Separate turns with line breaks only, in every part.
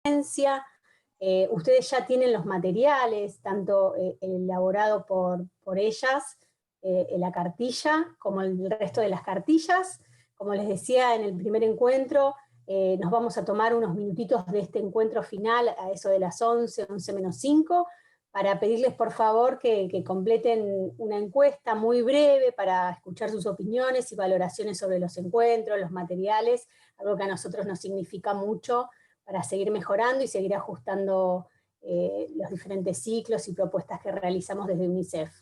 audiencia. Ustedes ya tienen los materiales, tanto elaborado por ellas, la cartilla, como el resto de las cartillas. Como les decía en el primer encuentro, nos vamos a tomar unos minutitos de este encuentro final, a eso de las 11, 11 menos 5, para pedirles por favor que completen una encuesta muy breve para escuchar sus opiniones y valoraciones sobre los encuentros, los materiales, algo que a nosotros nos significa mucho para seguir mejorando y seguir ajustando los diferentes ciclos y propuestas que realizamos desde UNICEF.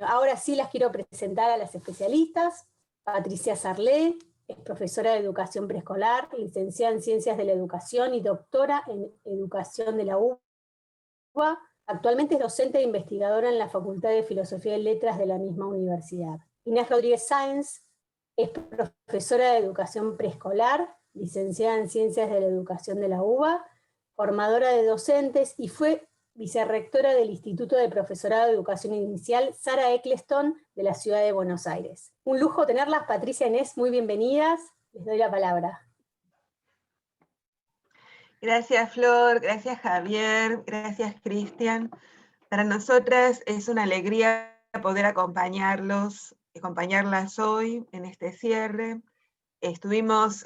Ahora sí las quiero presentar a las especialistas. Patricia Sarlé es profesora de educación preescolar, licenciada en Ciencias de la Educación y doctora en Educación de la UBA. Actualmente es docente e investigadora en la Facultad de Filosofía y Letras de la misma universidad. Inés Rodríguez Sáenz es profesora de educación preescolar, licenciada en Ciencias de la Educación de la UBA, formadora de docentes y fue vicerrectora del Instituto de Profesorado de Educación Inicial Sara Eccleston de la Ciudad de Buenos Aires. Un lujo tenerlas, Patricia, Inés, muy bienvenidas. Les doy la palabra.
Gracias, Flor, gracias, Javier, gracias, Cristian. Para nosotras es una alegría poder acompañarlas hoy en este cierre. Estuvimos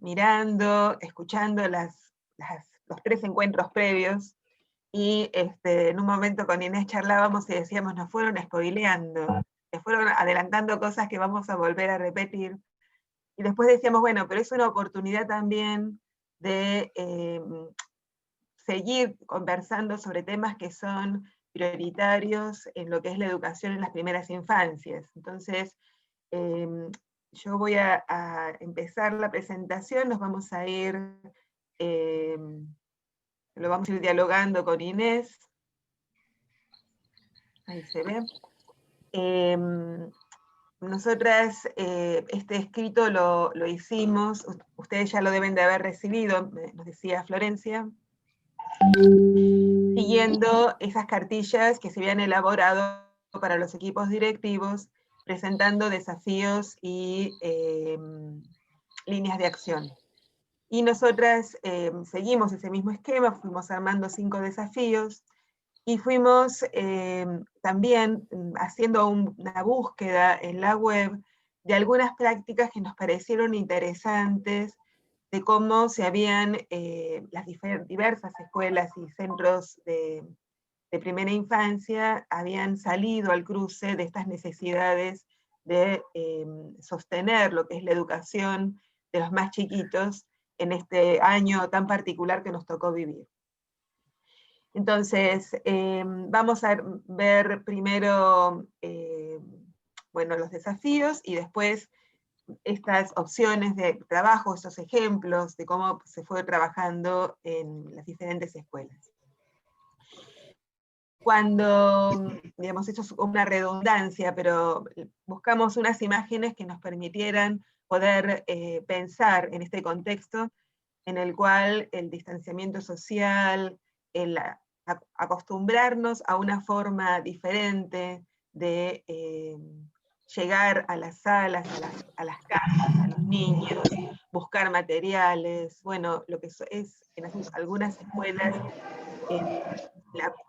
mirando, escuchando los 3 encuentros previos, y en un momento con Inés charlábamos y decíamos, nos fueron spoileando, nos fueron adelantando cosas que vamos a volver a repetir. Y después decíamos, bueno, pero es una oportunidad también de seguir conversando sobre temas que son prioritarios en lo que es la educación en las primeras infancias. Entonces, yo voy a empezar la presentación, nos vamos a ir, lo vamos a ir dialogando con Inés. Ahí se ve. Nosotras este escrito lo hicimos, ustedes ya lo deben de haber recibido, nos decía Florencia, siguiendo esas cartillas que se habían elaborado para los equipos directivos, presentando desafíos y líneas de acción. Y nosotras seguimos ese mismo esquema, fuimos armando 5 desafíos, y fuimos también haciendo una búsqueda en la web de algunas prácticas que nos parecieron interesantes, de cómo se habían las diversas escuelas y centros de primera infancia habían salido al cruce de estas necesidades de sostener lo que es la educación de los más chiquitos en este año tan particular que nos tocó vivir. Entonces, vamos a ver primero bueno, los desafíos y después estas opciones de trabajo, estos ejemplos de cómo se fue trabajando en las diferentes escuelas. Cuando, digamos, esto es una redundancia, pero buscamos unas imágenes que nos permitieran poder pensar en este contexto en el cual el distanciamiento social, acostumbrarnos a una forma diferente de llegar a las salas, a las casas, a los niños, buscar materiales, bueno, lo que es en algunas escuelas,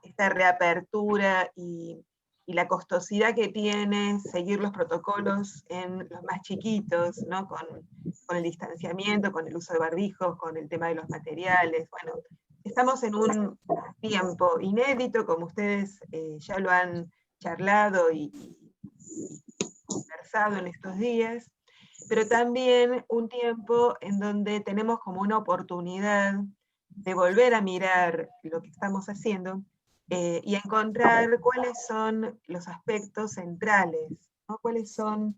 esta reapertura y la costosidad que tiene seguir los protocolos en los más chiquitos, ¿no? con el distanciamiento, con el uso de barbijos, con el tema de los materiales. Bueno, estamos en un tiempo inédito, como ustedes ya lo han charlado y conversado en estos días, pero también un tiempo en donde tenemos como una oportunidad de volver a mirar lo que estamos haciendo y encontrar cuáles son los aspectos centrales, ¿no? Cuáles son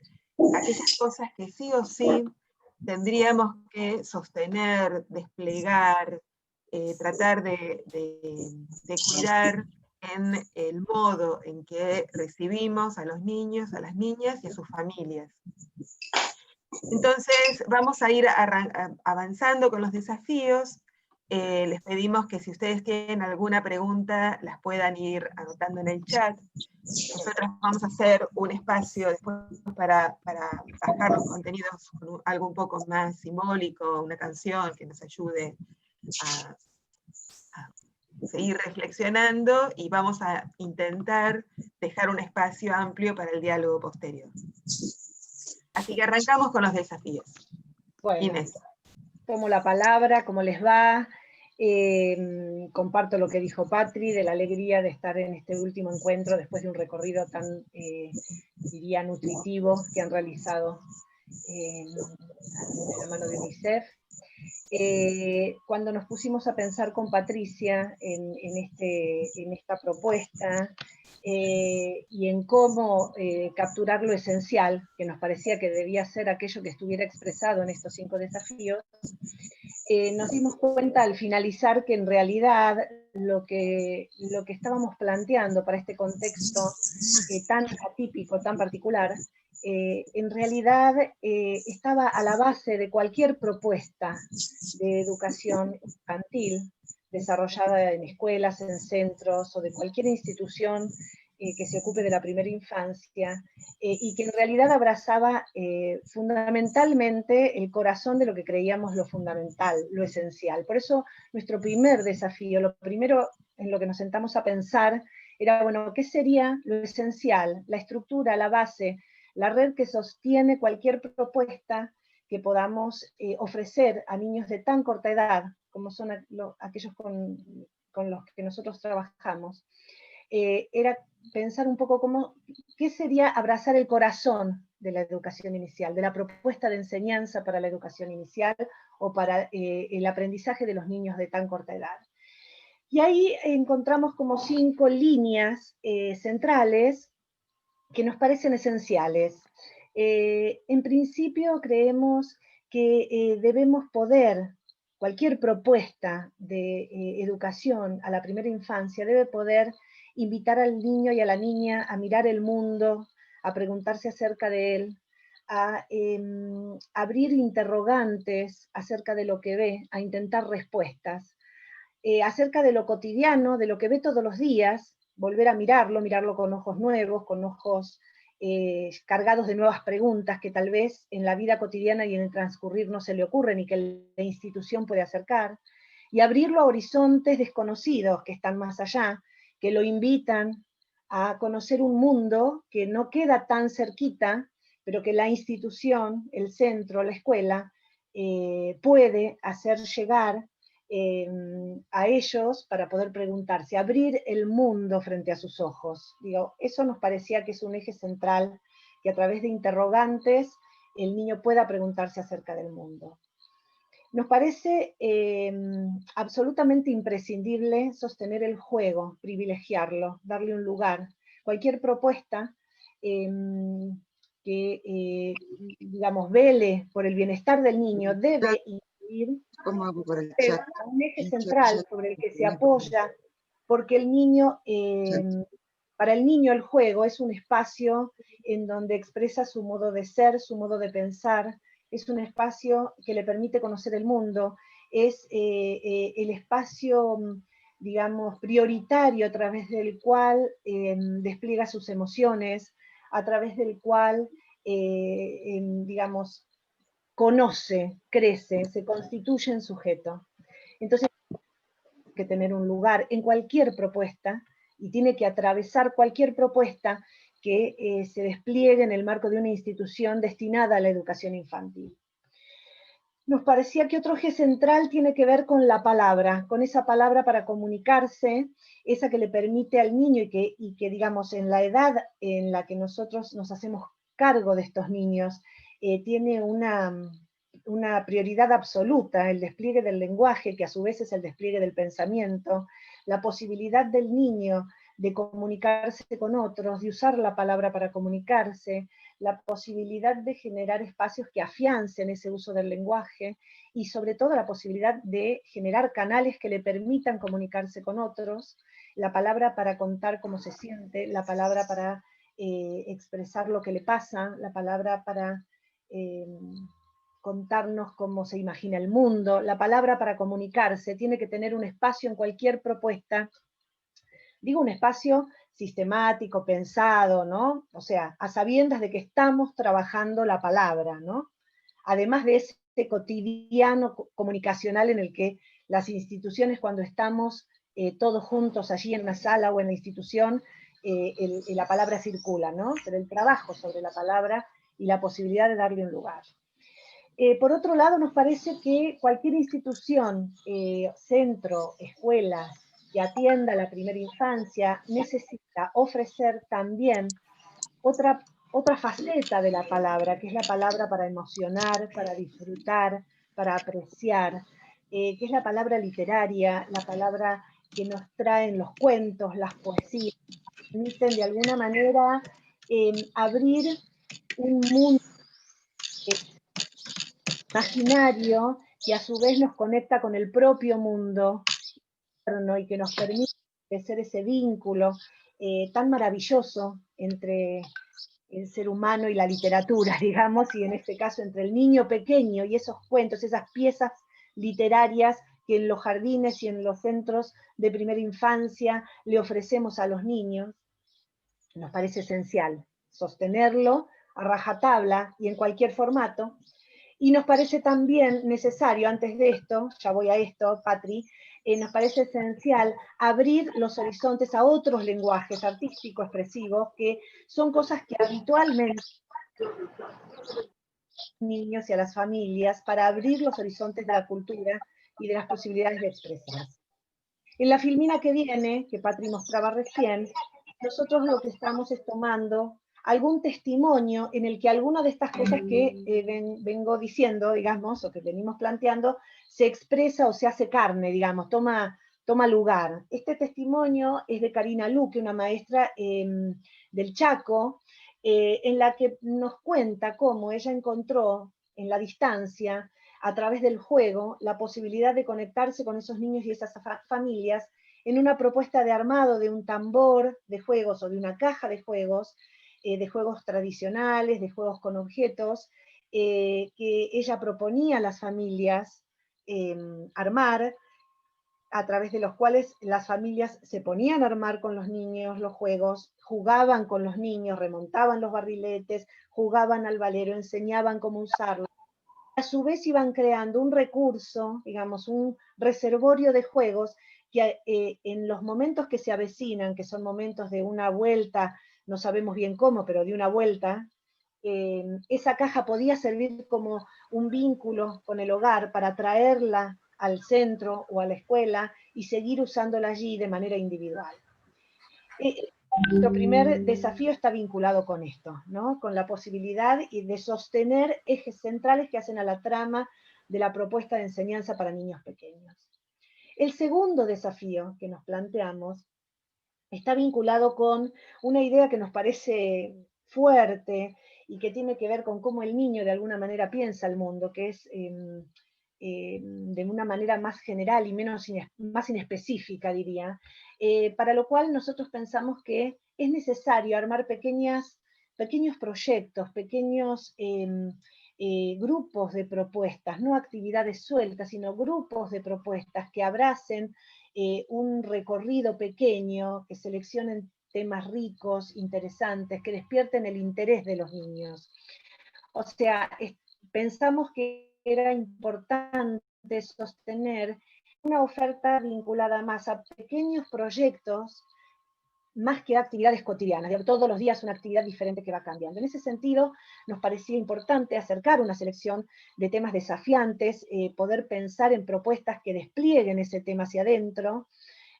aquellas cosas que sí o sí tendríamos que sostener, desplegar, tratar de cuidar en el modo en que recibimos a los niños, a las niñas y a sus familias. Entonces, vamos a ir avanzando con los desafíos. Les pedimos que si ustedes tienen alguna pregunta, las puedan ir anotando en el chat. Nosotros vamos a hacer un espacio después para bajar los contenidos con algo un poco más simbólico, una canción que nos ayude a seguir reflexionando y vamos a intentar dejar un espacio amplio para el diálogo posterior. Así que arrancamos con los desafíos.
Bueno,
Inés.
tomo la palabra, ¿cómo les va? Comparto lo que dijo Patri, de la alegría de estar en este último encuentro después de un recorrido tan, diría, nutritivo que han realizado de la mano de UNICEF. Cuando nos pusimos a pensar con Patricia en esta propuesta y en cómo capturar lo esencial, que nos parecía que debía ser aquello que estuviera expresado en estos 5 desafíos, nos dimos cuenta al finalizar que en realidad lo que estábamos planteando para este contexto tan atípico, tan particular, en realidad estaba a la base de cualquier propuesta de educación infantil desarrollada en escuelas, en centros o de cualquier institución que se ocupe de la primera infancia, y que en realidad abrazaba fundamentalmente el corazón de lo que creíamos lo fundamental, lo esencial. Por eso nuestro primer desafío, lo primero en lo que nos sentamos a pensar, era, bueno, ¿qué sería lo esencial, la estructura, la base, la red que sostiene cualquier propuesta que podamos ofrecer a niños de tan corta edad, como son aquellos con los que nosotros trabajamos? Era pensar un poco qué sería abrazar el corazón de la educación inicial, de la propuesta de enseñanza para la educación inicial o para el aprendizaje de los niños de tan corta edad. Y ahí encontramos como 5 líneas centrales que nos parecen esenciales. En principio creemos que debemos poder, cualquier propuesta de educación a la primera infancia debe poder invitar al niño y a la niña a mirar el mundo, a preguntarse acerca de él, a abrir interrogantes acerca de lo que ve, a intentar respuestas, acerca de lo cotidiano, de lo que ve todos los días, volver a mirarlo con ojos nuevos, con ojos cargados de nuevas preguntas que tal vez en la vida cotidiana y en el transcurrir no se le ocurren y que la institución puede acercar, y abrirlo a horizontes desconocidos que están más allá, que lo invitan a conocer un mundo que no queda tan cerquita, pero que la institución, el centro, la escuela, puede hacer llegar a ellos para poder preguntarse, abrir el mundo frente a sus ojos. Digo, eso nos parecía que es un eje central, que a través de interrogantes el niño pueda preguntarse acerca del mundo. Nos parece absolutamente imprescindible sostener el juego, privilegiarlo, darle un lugar. Cualquier propuesta que, digamos, vele por el bienestar del niño debe incluir un eje central sobre el que se apoya, porque el niño, para el niño el juego es un espacio en donde expresa su modo de ser, su modo de pensar, es un espacio que le permite conocer el mundo, es el espacio, digamos, prioritario a través del cual despliega sus emociones, a través del cual, digamos, conoce, crece, se constituye en sujeto. Entonces, tiene que tener un lugar en cualquier propuesta y tiene que atravesar cualquier propuesta que se despliegue en el marco de una institución destinada a la educación infantil. Nos parecía que otro eje central tiene que ver con la palabra, con esa palabra para comunicarse, esa que le permite al niño y que digamos, en la edad en la que nosotros nos hacemos cargo de estos niños, tiene una prioridad absoluta, el despliegue del lenguaje, que a su vez es el despliegue del pensamiento, la posibilidad del niño de comunicarse con otros, de usar la palabra para comunicarse, la posibilidad de generar espacios que afiancen ese uso del lenguaje, y sobre todo la posibilidad de generar canales que le permitan comunicarse con otros, la palabra para contar cómo se siente, la palabra para expresar lo que le pasa, la palabra para contarnos cómo se imagina el mundo, la palabra para comunicarse, tiene que tener un espacio en cualquier propuesta. Digo un espacio sistemático, pensado, ¿no? O sea, a sabiendas de que estamos trabajando la palabra, ¿no? Además de ese cotidiano comunicacional en el que las instituciones cuando estamos todos juntos allí en la sala o en la institución, la palabra circula, ¿no? Pero el trabajo sobre la palabra y la posibilidad de darle un lugar. Por otro lado, nos parece que cualquier institución, centro, escuela, que atienda la primera infancia, necesita ofrecer también otra faceta de la palabra, que es la palabra para emocionar, para disfrutar, para apreciar, que es la palabra literaria, la palabra que nos traen los cuentos, las poesías, que permiten de alguna manera abrir un mundo imaginario que a su vez nos conecta con el propio mundo y que nos permite hacer ese vínculo tan maravilloso entre el ser humano y la literatura, digamos, y en este caso entre el niño pequeño y esos cuentos, esas piezas literarias que en los jardines y en los centros de primera infancia le ofrecemos a los niños. Nos parece esencial sostenerlo a rajatabla y en cualquier formato. Y nos parece también necesario, antes de esto, ya voy a esto, Patri, nos parece esencial abrir los horizontes a otros lenguajes artísticos, expresivos, que son cosas que habitualmente niños y a las familias, para abrir los horizontes de la cultura y de las posibilidades de expresarse. En la filmina que viene, que Patri mostraba recién, nosotros lo que estamos es tomando algún testimonio en el que alguna de estas cosas que vengo diciendo, digamos, o que venimos planteando, se expresa o se hace carne, digamos, toma lugar. Este testimonio es de Karina Luque, una maestra del Chaco, en la que nos cuenta cómo ella encontró en la distancia, a través del juego, la posibilidad de conectarse con esos niños y esas familias en una propuesta de armado de un tambor de juegos o de una caja de juegos tradicionales, de juegos con objetos, que ella proponía a las familias armar, a través de los cuales las familias se ponían a armar con los niños los juegos, jugaban con los niños, remontaban los barriletes, jugaban al valero, enseñaban cómo usarlo. A su vez iban creando un recurso, digamos, un reservorio de juegos que en los momentos que se avecinan, que son momentos de una vuelta, no sabemos bien cómo, pero de una vuelta, esa caja podía servir como un vínculo con el hogar para traerla al centro o a la escuela y seguir usándola allí de manera individual. Nuestro primer desafío está vinculado con esto, ¿no? Con la posibilidad de sostener ejes centrales que hacen a la trama de la propuesta de enseñanza para niños pequeños. El segundo desafío que nos planteamos está vinculado con una idea que nos parece fuerte y que tiene que ver con cómo el niño de alguna manera piensa el mundo, que es de una manera más general y más inespecífica, diría, para lo cual nosotros pensamos que es necesario armar pequeños proyectos, pequeños grupos de propuestas, no actividades sueltas, sino grupos de propuestas que abracen un recorrido pequeño, que seleccionen temas ricos, interesantes, que despierten el interés de los niños. O sea, pensamos que era importante sostener una oferta vinculada más a pequeños proyectos, más que a actividades cotidianas. Todos los días una actividad diferente que va cambiando. En ese sentido, nos parecía importante acercar una selección de temas desafiantes, poder pensar en propuestas que desplieguen ese tema hacia adentro,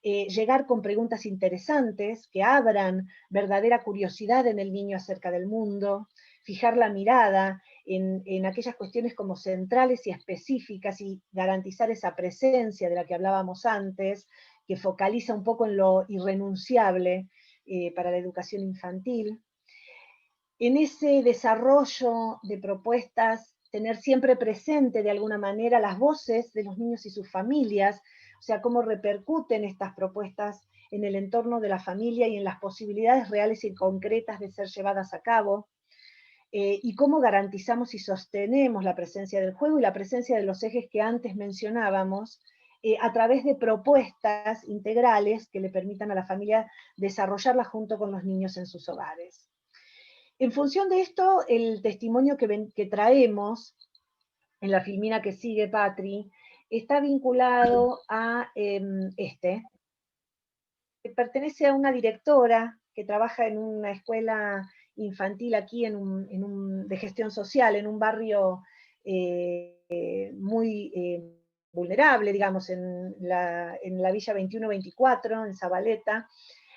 llegar con preguntas interesantes que abran verdadera curiosidad en el niño acerca del mundo, fijar la mirada en aquellas cuestiones como centrales y específicas y garantizar esa presencia de la que hablábamos antes, que focaliza un poco en lo irrenunciable para la educación infantil. En ese desarrollo de propuestas, tener siempre presente de alguna manera las voces de los niños y sus familias, o sea, cómo repercuten estas propuestas en el entorno de la familia y en las posibilidades reales y concretas de ser llevadas a cabo, y cómo garantizamos y sostenemos la presencia del juego y la presencia de los ejes que antes mencionábamos, a través de propuestas integrales que le permitan a la familia desarrollarlas junto con los niños en sus hogares. En función de esto, el testimonio que traemos en la filmina que sigue, Patri, está vinculado a pertenece a una directora que trabaja en una escuela infantil aquí de gestión social, en un barrio muy vulnerable, digamos, en la Villa 21-24, en Zabaleta,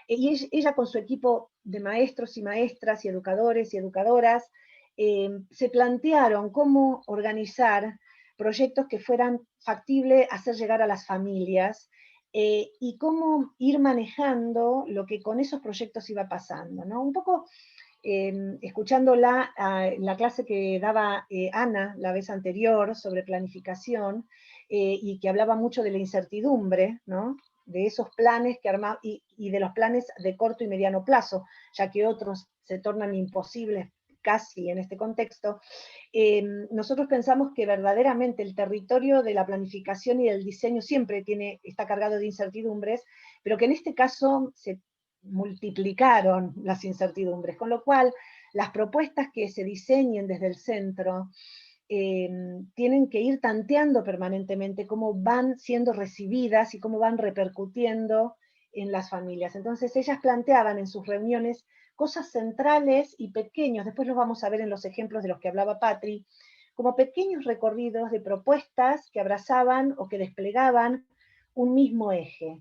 y ella con su equipo de maestros y maestras y educadores y educadoras se plantearon cómo organizar proyectos que fueran factibles hacer llegar a las familias y cómo ir manejando lo que con esos proyectos iba pasando, ¿no? Un poco escuchando la clase que daba Ana la vez anterior sobre planificación y que hablaba mucho de la incertidumbre, ¿no? De esos planes que armamos y de los planes de corto y mediano plazo, ya que otros se tornan imposibles casi en este contexto, nosotros pensamos que verdaderamente el territorio de la planificación y del diseño siempre está cargado de incertidumbres, pero que en este caso se multiplicaron las incertidumbres, con lo cual las propuestas que se diseñen desde el centro tienen que ir tanteando permanentemente cómo van siendo recibidas y cómo van repercutiendo en las familias. Entonces ellas planteaban en sus reuniones cosas centrales y pequeños, después los vamos a ver en los ejemplos de los que hablaba Patri, como pequeños recorridos de propuestas que abrazaban o que desplegaban un mismo eje,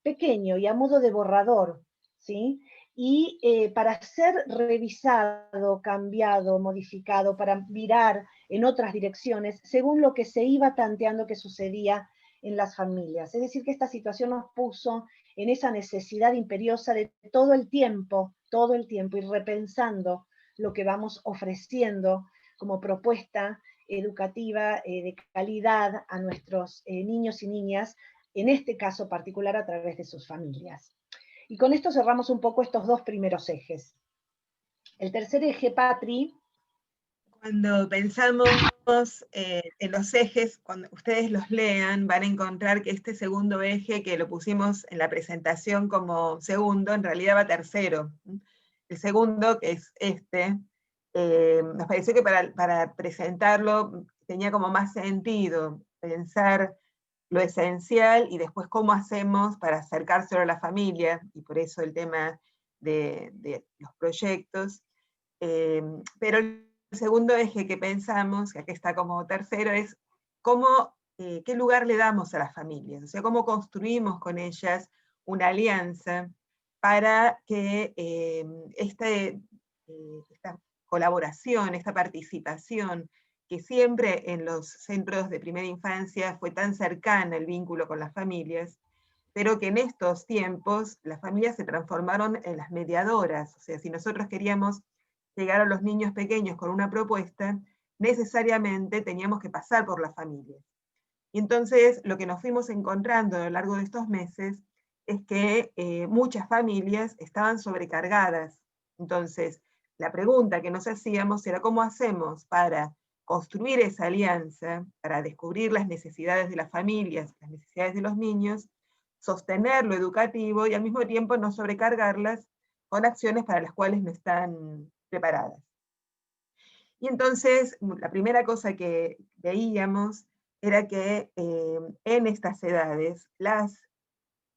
pequeño y a modo de borrador, ¿sí? Y para ser revisado, cambiado, modificado, para virar en otras direcciones, según lo que se iba tanteando que sucedía en las familias. Es decir, que esta situación nos puso en esa necesidad imperiosa de todo el tiempo, ir repensando lo que vamos ofreciendo como propuesta educativa de calidad a nuestros niños y niñas, en este caso particular a través de sus familias. Y con esto cerramos un poco estos dos primeros ejes. El tercer eje, Patri.
Cuando pensamos en los ejes, cuando ustedes los lean, van a encontrar que este segundo eje, que lo pusimos en la presentación como segundo, en realidad va tercero. El segundo, que es este, nos pareció que para presentarlo tenía como más sentido pensar lo esencial y después cómo hacemos para acercárselo a la familia, y por eso el tema de los proyectos. Pero el segundo eje que pensamos, que aquí está como tercero, es cómo, qué lugar le damos a las familias, o sea, cómo construimos con ellas una alianza para que esta colaboración, esta participación, que siempre en los centros de primera infancia fue tan cercana el vínculo con las familias, pero que en estos tiempos las familias se transformaron en las mediadoras. O sea, si nosotros queríamos llegar a los niños pequeños con una propuesta, necesariamente teníamos que pasar por las familias. Y entonces lo que nos fuimos encontrando a lo largo de estos meses es que muchas familias estaban sobrecargadas. Entonces, la pregunta que nos hacíamos era cómo hacemos para construir esa alianza, para descubrir las necesidades de las familias, las necesidades de los niños, sostener lo educativo y al mismo tiempo no sobrecargarlas con acciones para las cuales no están preparadas. Y entonces, la primera cosa que veíamos era que en estas edades las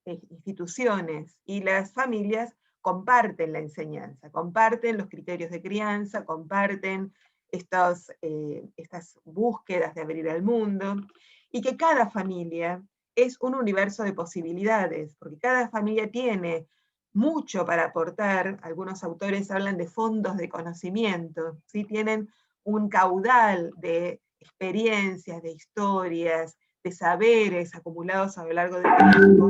instituciones y las familias comparten la enseñanza, comparten los criterios de crianza, comparten estas búsquedas de abrir al mundo, y que cada familia es un universo de posibilidades, porque cada familia tiene mucho para aportar. Algunos autores hablan de fondos de conocimiento, ¿sí? Tienen un caudal de experiencias, de historias, de saberes acumulados a lo largo del tiempo.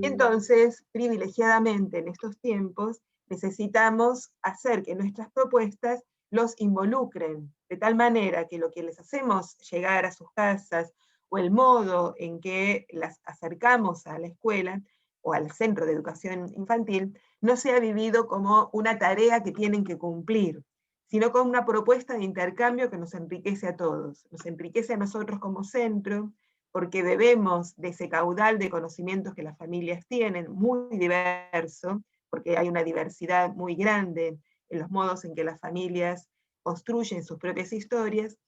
Entonces, privilegiadamente en estos tiempos, necesitamos hacer que nuestras propuestas los involucren, de tal manera que lo que les hacemos llegar a sus casas o el modo en que las acercamos a la escuela o al centro de educación infantil no sea vivido como una tarea que tienen que cumplir, sino como una propuesta de intercambio que nos enriquece a todos, nos enriquece a nosotros como centro, porque bebemos de ese caudal de conocimientos que las familias tienen, muy diverso, porque hay una diversidad muy grande en los modos en que las familias construyen sus propias historias,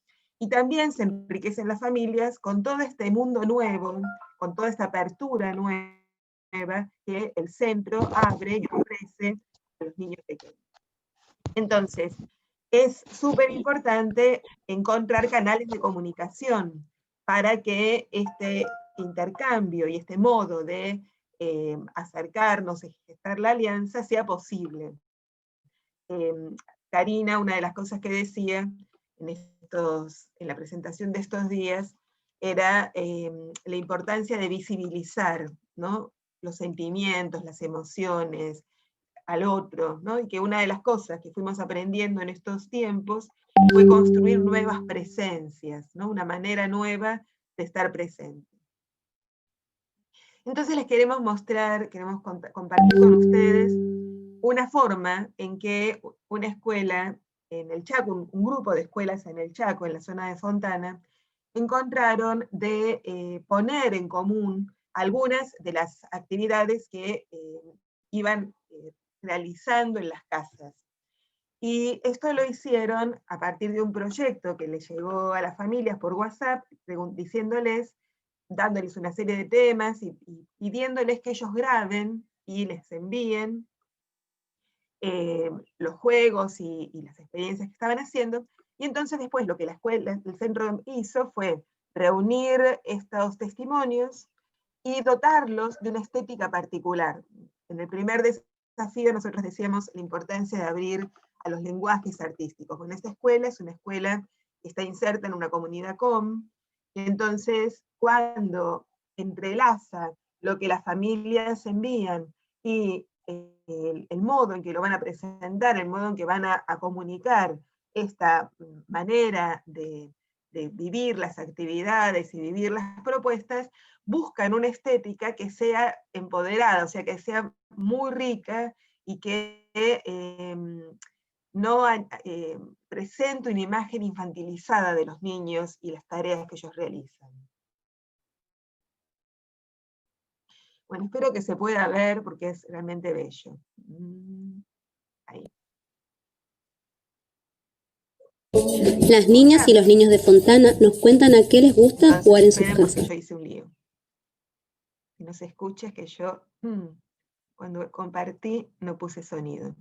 Y también se enriquecen las familias con todo este mundo nuevo, con toda esta apertura nueva que el centro abre y ofrece a los niños pequeños. Entonces, es súper importante encontrar canales de comunicación para que este intercambio y este modo de acercarnos y gestar la alianza sea posible. Karina, una de las cosas que decía en la presentación de estos días, era la importancia de visibilizar, ¿no?, los sentimientos, las emociones al otro, ¿no? Y que una de las cosas que fuimos aprendiendo en estos tiempos fue construir nuevas presencias, ¿no?, una manera nueva de estar presente. Entonces les queremos mostrar, queremos compartir con ustedes una forma en que una escuela en el Chaco, un grupo de escuelas en el Chaco, en la zona de Fontana, encontraron de poner en común algunas de las actividades que iban realizando en las casas. Y esto lo hicieron a partir de un proyecto que les llegó a las familias por WhatsApp, diciéndoles, dándoles una serie de temas y pidiéndoles que ellos graben y les envíen los juegos y las experiencias que estaban haciendo. Y entonces después lo que la escuela, el centro hizo fue reunir estos testimonios y dotarlos de una estética particular. En el primer desafío nosotros decíamos la importancia de abrir a los lenguajes artísticos. Bueno, esta escuela es una escuela que está inserta en una comunidad COM, y entonces cuando entrelaza lo que las familias envían y el modo en que lo van a presentar, el modo en que van a comunicar esta manera de vivir las actividades y vivir las propuestas, buscan una estética que sea empoderada, o sea, que sea muy rica y que no presente una imagen infantilizada de los niños y las tareas que ellos realizan. Bueno, espero que se pueda ver porque es realmente bello. Ahí.
Las niñas y los niños de Fontana nos cuentan a qué les gusta jugar en sus casas.
Yo hice un lío. Si no se escucha es que yo, cuando compartí, no puse sonido.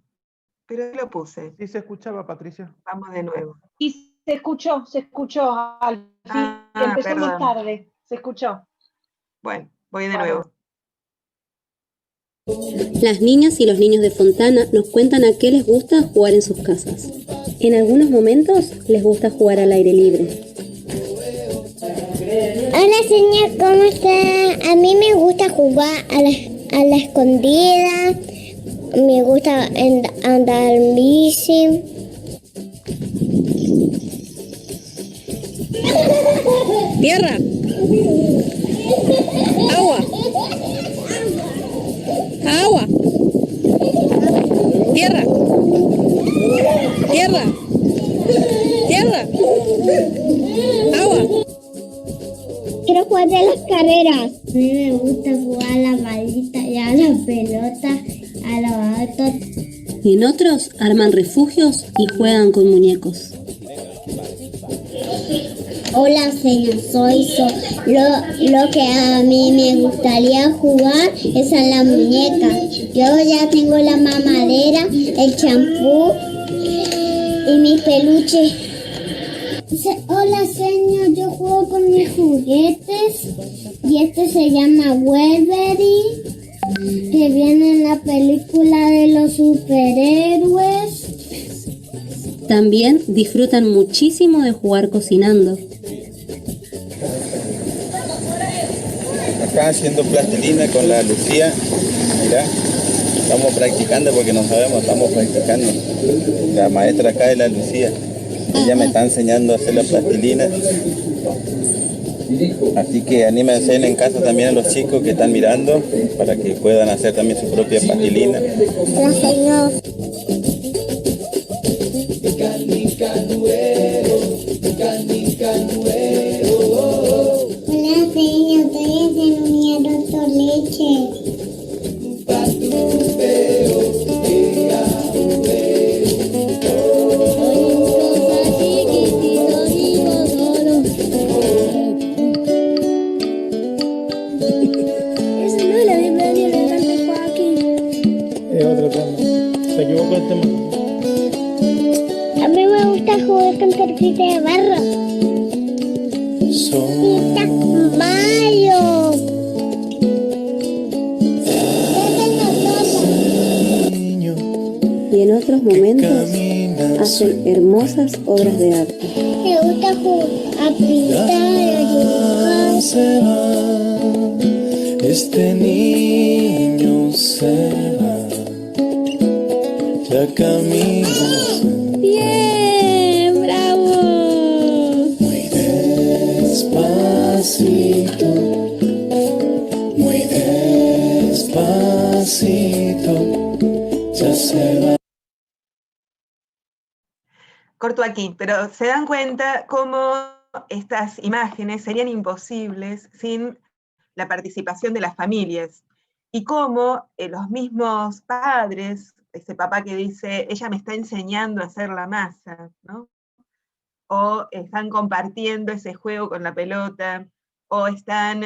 Pero lo puse.
Sí se escuchaba, Patricia.
Vamos de nuevo.
Y se escuchó al fin. Empezó
perdón.
más tarde, se escuchó.
Bueno, voy de nuevo.
Las niñas y los niños de Fontana nos cuentan a qué les gusta jugar en sus casas. En algunos momentos les gusta jugar al aire libre.
Hola señor, ¿cómo está? A mí me gusta jugar a la escondida, me gusta andar en bici.
Tierra. Agua. Agua. Tierra. Tierra. Tierra. Agua.
Quiero jugar de las carreras. A mí me gusta jugar a la balita y a la pelota, a los autos.
Y en otros arman refugios y juegan con muñecos.
Hola señor, soy lo que a mí me gustaría jugar es a la muñeca. Yo ya tengo la mamadera, el champú y mis peluches. Hola señor, yo juego con mis juguetes y este se llama Wolverine, que viene en la película de los superhéroes.
También disfrutan muchísimo de jugar cocinando.
Acá haciendo plastilina con la Lucía, mirá, estamos practicando porque no sabemos, estamos practicando. La maestra acá es la Lucía, ella me está enseñando a hacer la plastilina. Así que anímense en casa también a los chicos que están mirando para que puedan hacer también su propia plastilina.
Hola señor. Hola señor, estoy haciendo mi arroz con leche. Soy un rosa chiquitito y cerquita de barro. Está Mario.
Y en otros momentos hacen hermosas obras de arte.
Me gusta jugar a pintar, a dibujar.
Este niño se va, ya camina.
Bien, bravo.
Muy despacito, muy despacito, ya se va.
Corto aquí, pero se dan cuenta cómo estas imágenes serían imposibles sin la participación de las familias, y cómo los mismos padres, ese papá que dice, ella me está enseñando a hacer la masa, ¿no? O están compartiendo ese juego con la pelota, o están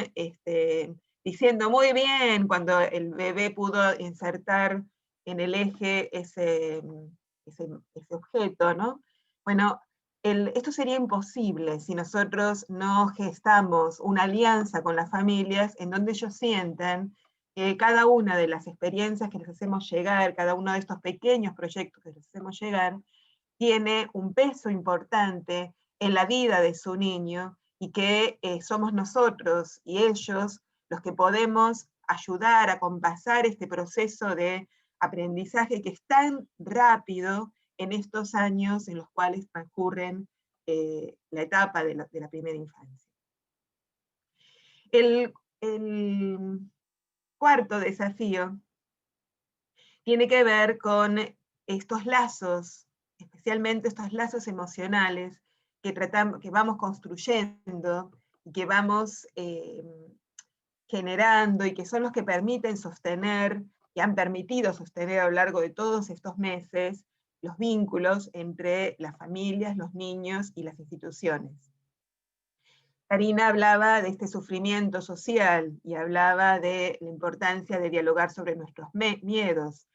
diciendo muy bien cuando el bebé pudo insertar en el eje ese objeto, ¿no? Bueno, esto sería imposible si nosotros no gestamos una alianza con las familias en donde ellos sientan que cada una de las experiencias que les hacemos llegar, cada uno de estos pequeños proyectos que les hacemos llegar, tiene un peso importante en la vida de su niño, y que somos nosotros y ellos los que podemos ayudar a compasar este proceso de aprendizaje que es tan rápido en estos años en los cuales transcurren la etapa de la primera infancia. El cuarto desafío tiene que ver con estos lazos, especialmente estos lazos emocionales que vamos construyendo y que vamos generando, y que son los que permiten sostener, y han permitido sostener a lo largo de todos estos meses, los vínculos entre las familias, los niños y las instituciones. Karina hablaba de este sufrimiento social y hablaba de la importancia de dialogar sobre nuestros miedos.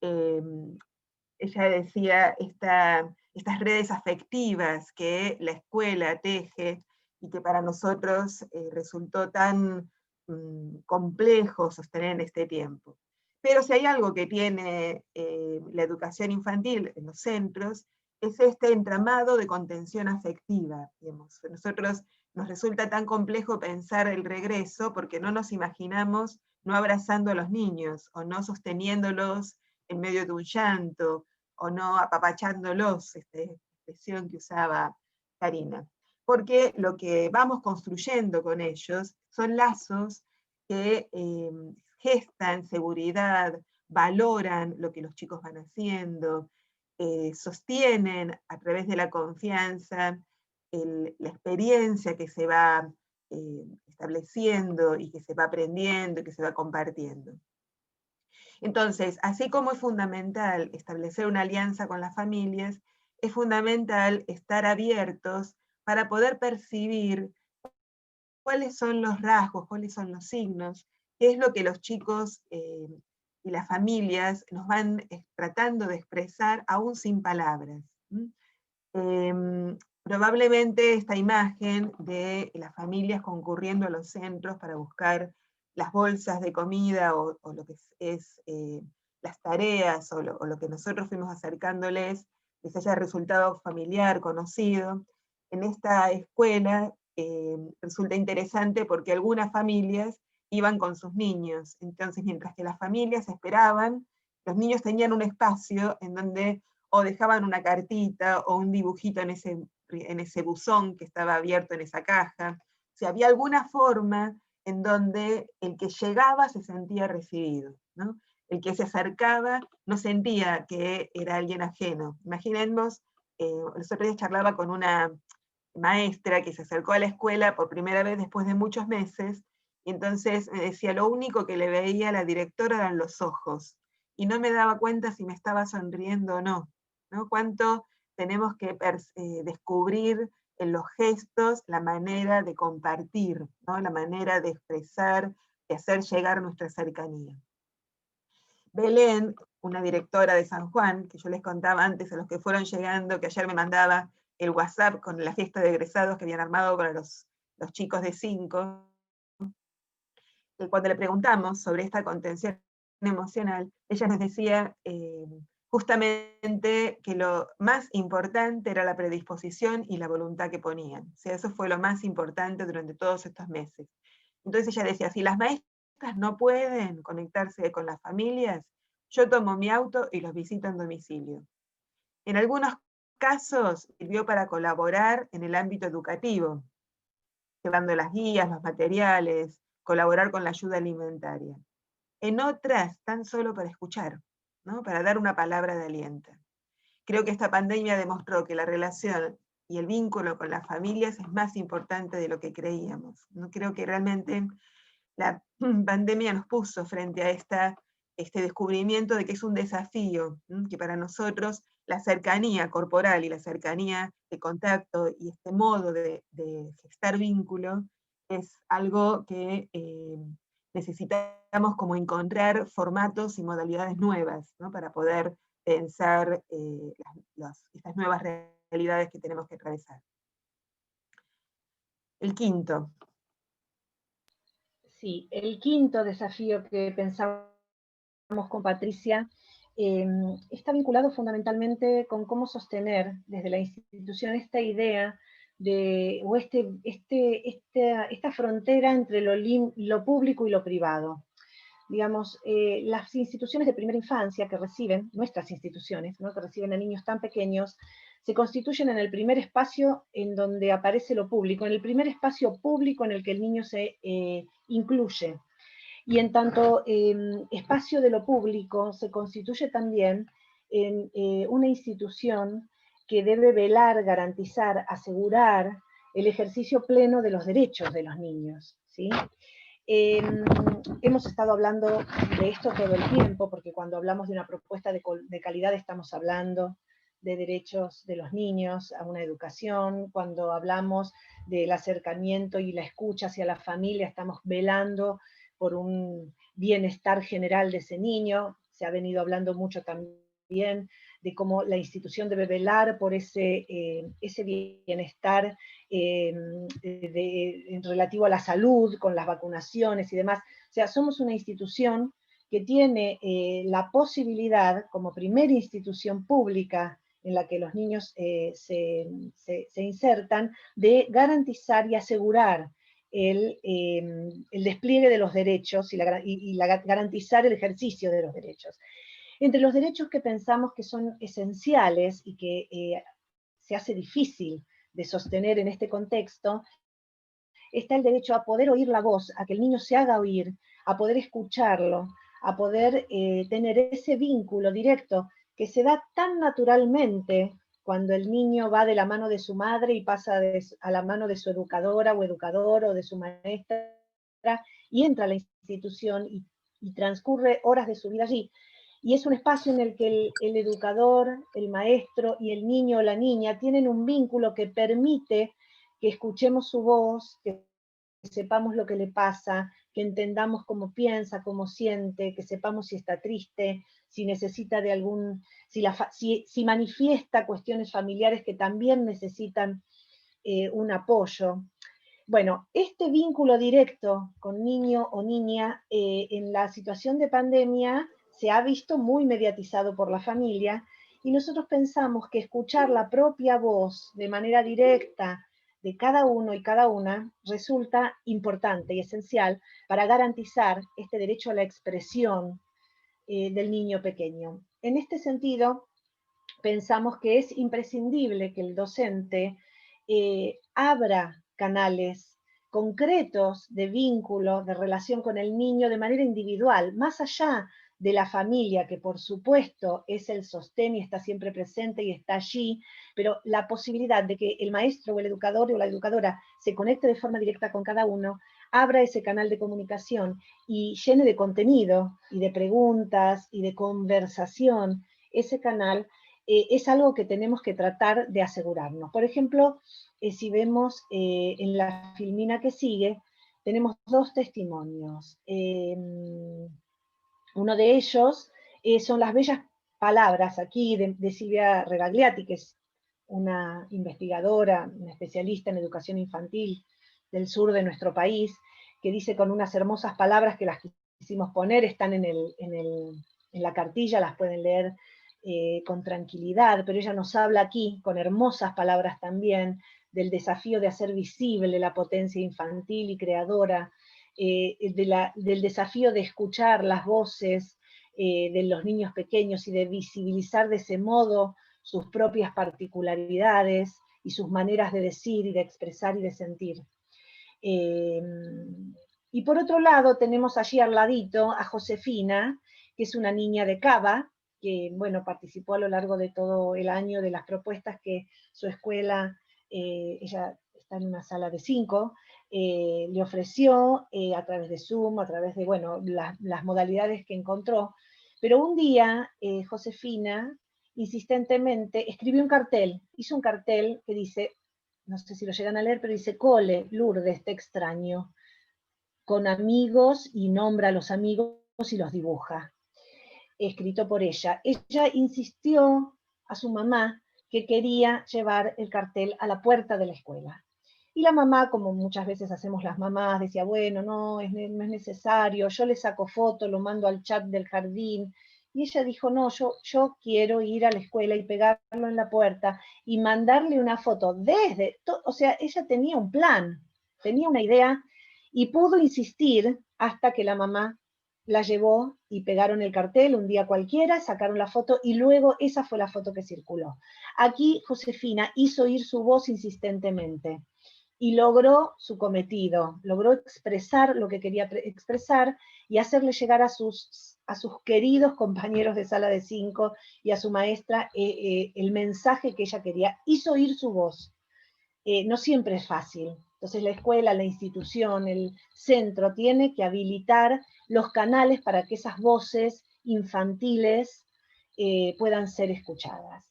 Ella decía estas redes afectivas que la escuela teje y que para nosotros resultó tan complejo sostener en este tiempo. Pero si hay algo que tiene la educación infantil en los centros, es este entramado de contención afectiva. Digamos. Nosotros nos resulta tan complejo pensar el regreso porque no nos imaginamos no abrazando a los niños, o no sosteniéndolos en medio de un llanto, o no apapachándolos, expresión que usaba Karina. Porque lo que vamos construyendo con ellos son lazos que gestan seguridad, valoran lo que los chicos van haciendo, sostienen a través de la confianza la experiencia que se va estableciendo y que se va aprendiendo y que se va compartiendo. Entonces, así como es fundamental establecer una alianza con las familias, es fundamental estar abiertos para poder percibir cuáles son los rasgos, cuáles son los signos, qué es lo que los chicos y las familias nos van tratando de expresar aún sin palabras. Probablemente esta imagen de las familias concurriendo a los centros para buscar las bolsas de comida o lo que es las tareas o lo que nosotros fuimos acercándoles, les haya resultado familiar, conocido. En esta escuela resulta interesante porque algunas familias iban con sus niños, entonces mientras que las familias esperaban, los niños tenían un espacio en donde o dejaban una cartita o un dibujito en ese buzón que estaba abierto en esa caja. O sea, había alguna forma en donde el que llegaba se sentía recibido, ¿no? El que se acercaba no sentía que era alguien ajeno. Imaginemos, los otros días charlaba con una maestra que se acercó a la escuela por primera vez después de muchos meses, y entonces me decía, lo único que le veía a la directora eran los ojos, y no me daba cuenta si me estaba sonriendo o no, ¿no? Cuánto tenemos que descubrir en los gestos la manera de compartir, ¿no? La manera de expresar, de hacer llegar nuestra cercanía. Belén, una directora de San Juan, que yo les contaba antes a los que fueron llegando, que ayer me mandaba el WhatsApp con la fiesta de egresados que habían armado para los chicos de 5, cuando le preguntamos sobre esta contención emocional, ella nos decía justamente que lo más importante era la predisposición y la voluntad que ponían. O sea, eso fue lo más importante durante todos estos meses. Entonces ella decía, si las maestras no pueden conectarse con las familias, yo tomo mi auto y los visito en domicilio. En algunos casos sirvió para colaborar en el ámbito educativo, llevando las guías, los materiales, colaborar con la ayuda alimentaria. En otras, tan solo para escuchar, ¿no? Para dar una palabra de aliento. Creo que esta pandemia demostró que la relación y el vínculo con las familias es más importante de lo que creíamos. ¿No? Creo que realmente la pandemia nos puso frente a este descubrimiento de que es un desafío, ¿no? Que para nosotros la cercanía corporal y la cercanía de contacto y este modo de gestar vínculo es algo que necesitamos como encontrar formatos y modalidades nuevas, ¿no? Para poder pensar estas nuevas realidades que tenemos que atravesar. El quinto.
Sí, el quinto desafío que pensamos con Patricia está vinculado fundamentalmente con cómo sostener desde la institución esta idea o esta frontera entre lo público y lo privado. Digamos, las instituciones de primera infancia que reciben, nuestras instituciones, ¿no? Que reciben a niños tan pequeños, se constituyen en el primer espacio en donde aparece lo público, en el primer espacio público en el que el niño se incluye. Y en tanto espacio de lo público se constituye también en una institución que debe velar, garantizar, asegurar el ejercicio pleno de los derechos de los niños, ¿sí? Hemos estado hablando de esto todo el tiempo, porque cuando hablamos de una propuesta de calidad estamos hablando de derechos de los niños a una educación, cuando hablamos del acercamiento y la escucha hacia la familia, estamos velando por un bienestar general de ese niño. Se ha venido hablando mucho también de cómo la institución debe velar por ese bienestar relativo a la salud, con las vacunaciones y demás. O sea, somos una institución que tiene la posibilidad, como primera institución pública en la que los niños se insertan, de garantizar y asegurar el despliegue de los derechos y garantizar el ejercicio de los derechos. Entre los derechos que pensamos que son esenciales y que se hace difícil de sostener en este contexto, está el derecho a poder oír la voz, a que el niño se haga oír, a poder escucharlo, a poder tener ese vínculo directo que se da tan naturalmente cuando el niño va de la mano de su madre y pasa a la mano de su educadora o educador o de su maestra y entra a la institución y transcurre horas de su vida allí. Y es un espacio en el que el educador, el maestro y el niño o la niña tienen un vínculo que permite que escuchemos su voz, que sepamos lo que le pasa, que entendamos cómo piensa, cómo siente, que sepamos si está triste, si necesita de si manifiesta cuestiones familiares que también necesitan un apoyo. Bueno, este vínculo directo con niño o niña en la situación de pandemia se ha visto muy mediatizado por la familia y nosotros pensamos que escuchar la propia voz de manera directa de cada uno y cada una resulta importante y esencial para garantizar este derecho a la expresión del niño pequeño. En este sentido, pensamos que es imprescindible que el docente abra canales concretos de vínculo, de relación con el niño de manera individual, más allá de la familia, que por supuesto es el sostén y está siempre presente y está allí, pero la posibilidad de que el maestro o el educador o la educadora se conecte de forma directa con cada uno, abra ese canal de comunicación y llene de contenido y de preguntas y de conversación ese canal, es algo que tenemos que tratar de asegurarnos. Por ejemplo, si vemos en la filmina que sigue, tenemos dos testimonios. Uno de ellos son las bellas palabras aquí de Silvia Regagliati, que es una investigadora, una especialista en educación infantil del sur de nuestro país, que dice con unas hermosas palabras que las quisimos poner, están en la cartilla, las pueden leer con tranquilidad, pero ella nos habla aquí, con hermosas palabras también, del desafío de hacer visible la potencia infantil y creadora, del desafío de escuchar las voces de los niños pequeños y de visibilizar de ese modo sus propias particularidades y sus maneras de decir y de expresar y de sentir. Y por otro lado tenemos allí al ladito a Josefina, que es una niña de Cava, que bueno, participó a lo largo de todo el año de las propuestas que su escuela, ella está en una sala de 5, le ofreció a través de Zoom, a través de bueno, las modalidades que encontró. Pero un día Josefina insistentemente escribió un cartel, hizo un cartel que dice, no sé si lo llegan a leer, pero dice: Cole, Lourdes, te extraño, con amigos, y nombra a los amigos y los dibuja, escrito por ella. Ella insistió a su mamá que quería llevar el cartel a la puerta de la escuela. Y la mamá, como muchas veces hacemos las mamás, decía, bueno, no es necesario, yo le saco foto, lo mando al chat del jardín. Y ella dijo, no, yo quiero ir a la escuela y pegarlo en la puerta y mandarle una foto desde, o sea, ella tenía un plan, tenía una idea, y pudo insistir hasta que la mamá la llevó y pegaron el cartel un día cualquiera, sacaron la foto y luego esa fue la foto que circuló. Aquí Josefina hizo oír su voz insistentemente y logró su cometido, logró expresar lo que quería expresar y hacerle llegar a sus queridos compañeros de sala de 5 y a su maestra el mensaje que ella quería. Hizo oír su voz. No siempre es fácil. Entonces la escuela, la institución, el centro tiene que habilitar los canales para que esas voces infantiles puedan ser escuchadas.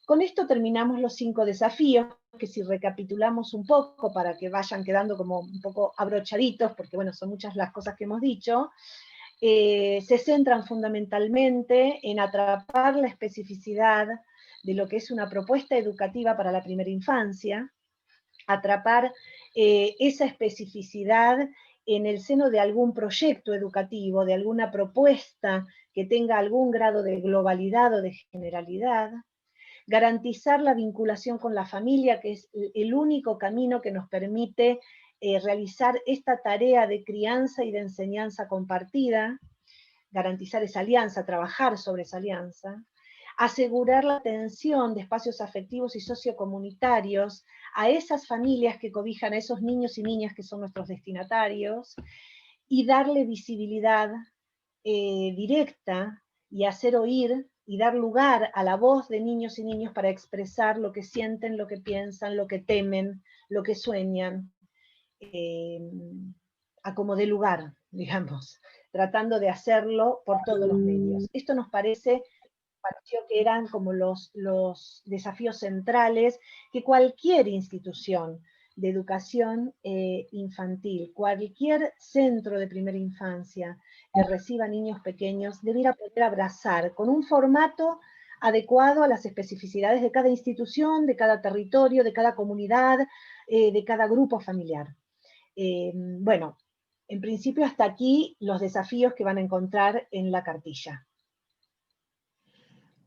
Con esto terminamos los 5 desafíos, que si recapitulamos un poco para que vayan quedando como un poco abrochaditos, porque bueno, son muchas las cosas que hemos dicho, se centran fundamentalmente en atrapar la especificidad de lo que es una propuesta educativa para la primera infancia, atrapar esa especificidad en el seno de algún proyecto educativo, de alguna propuesta que tenga algún grado de globalidad o de generalidad, garantizar la vinculación con la familia, que es el único camino que nos permite realizar esta tarea de crianza y de enseñanza compartida, garantizar esa alianza, trabajar sobre esa alianza, asegurar la atención de espacios afectivos y sociocomunitarios a esas familias que cobijan a esos niños y niñas que son nuestros destinatarios, y darle visibilidad directa y hacer oír y dar lugar a la voz de niños y niñas para expresar lo que sienten, lo que piensan, lo que temen, lo que sueñan, a como de lugar, digamos, tratando de hacerlo por todos los medios. Esto nos pareció que eran como los desafíos centrales que cualquier institución de educación infantil, cualquier centro de primera infancia que reciba niños pequeños, debiera poder abrazar con un formato adecuado a las especificidades de cada institución, de cada territorio, de cada comunidad, de cada grupo familiar. Bueno, en principio hasta aquí los desafíos que van a encontrar en la cartilla.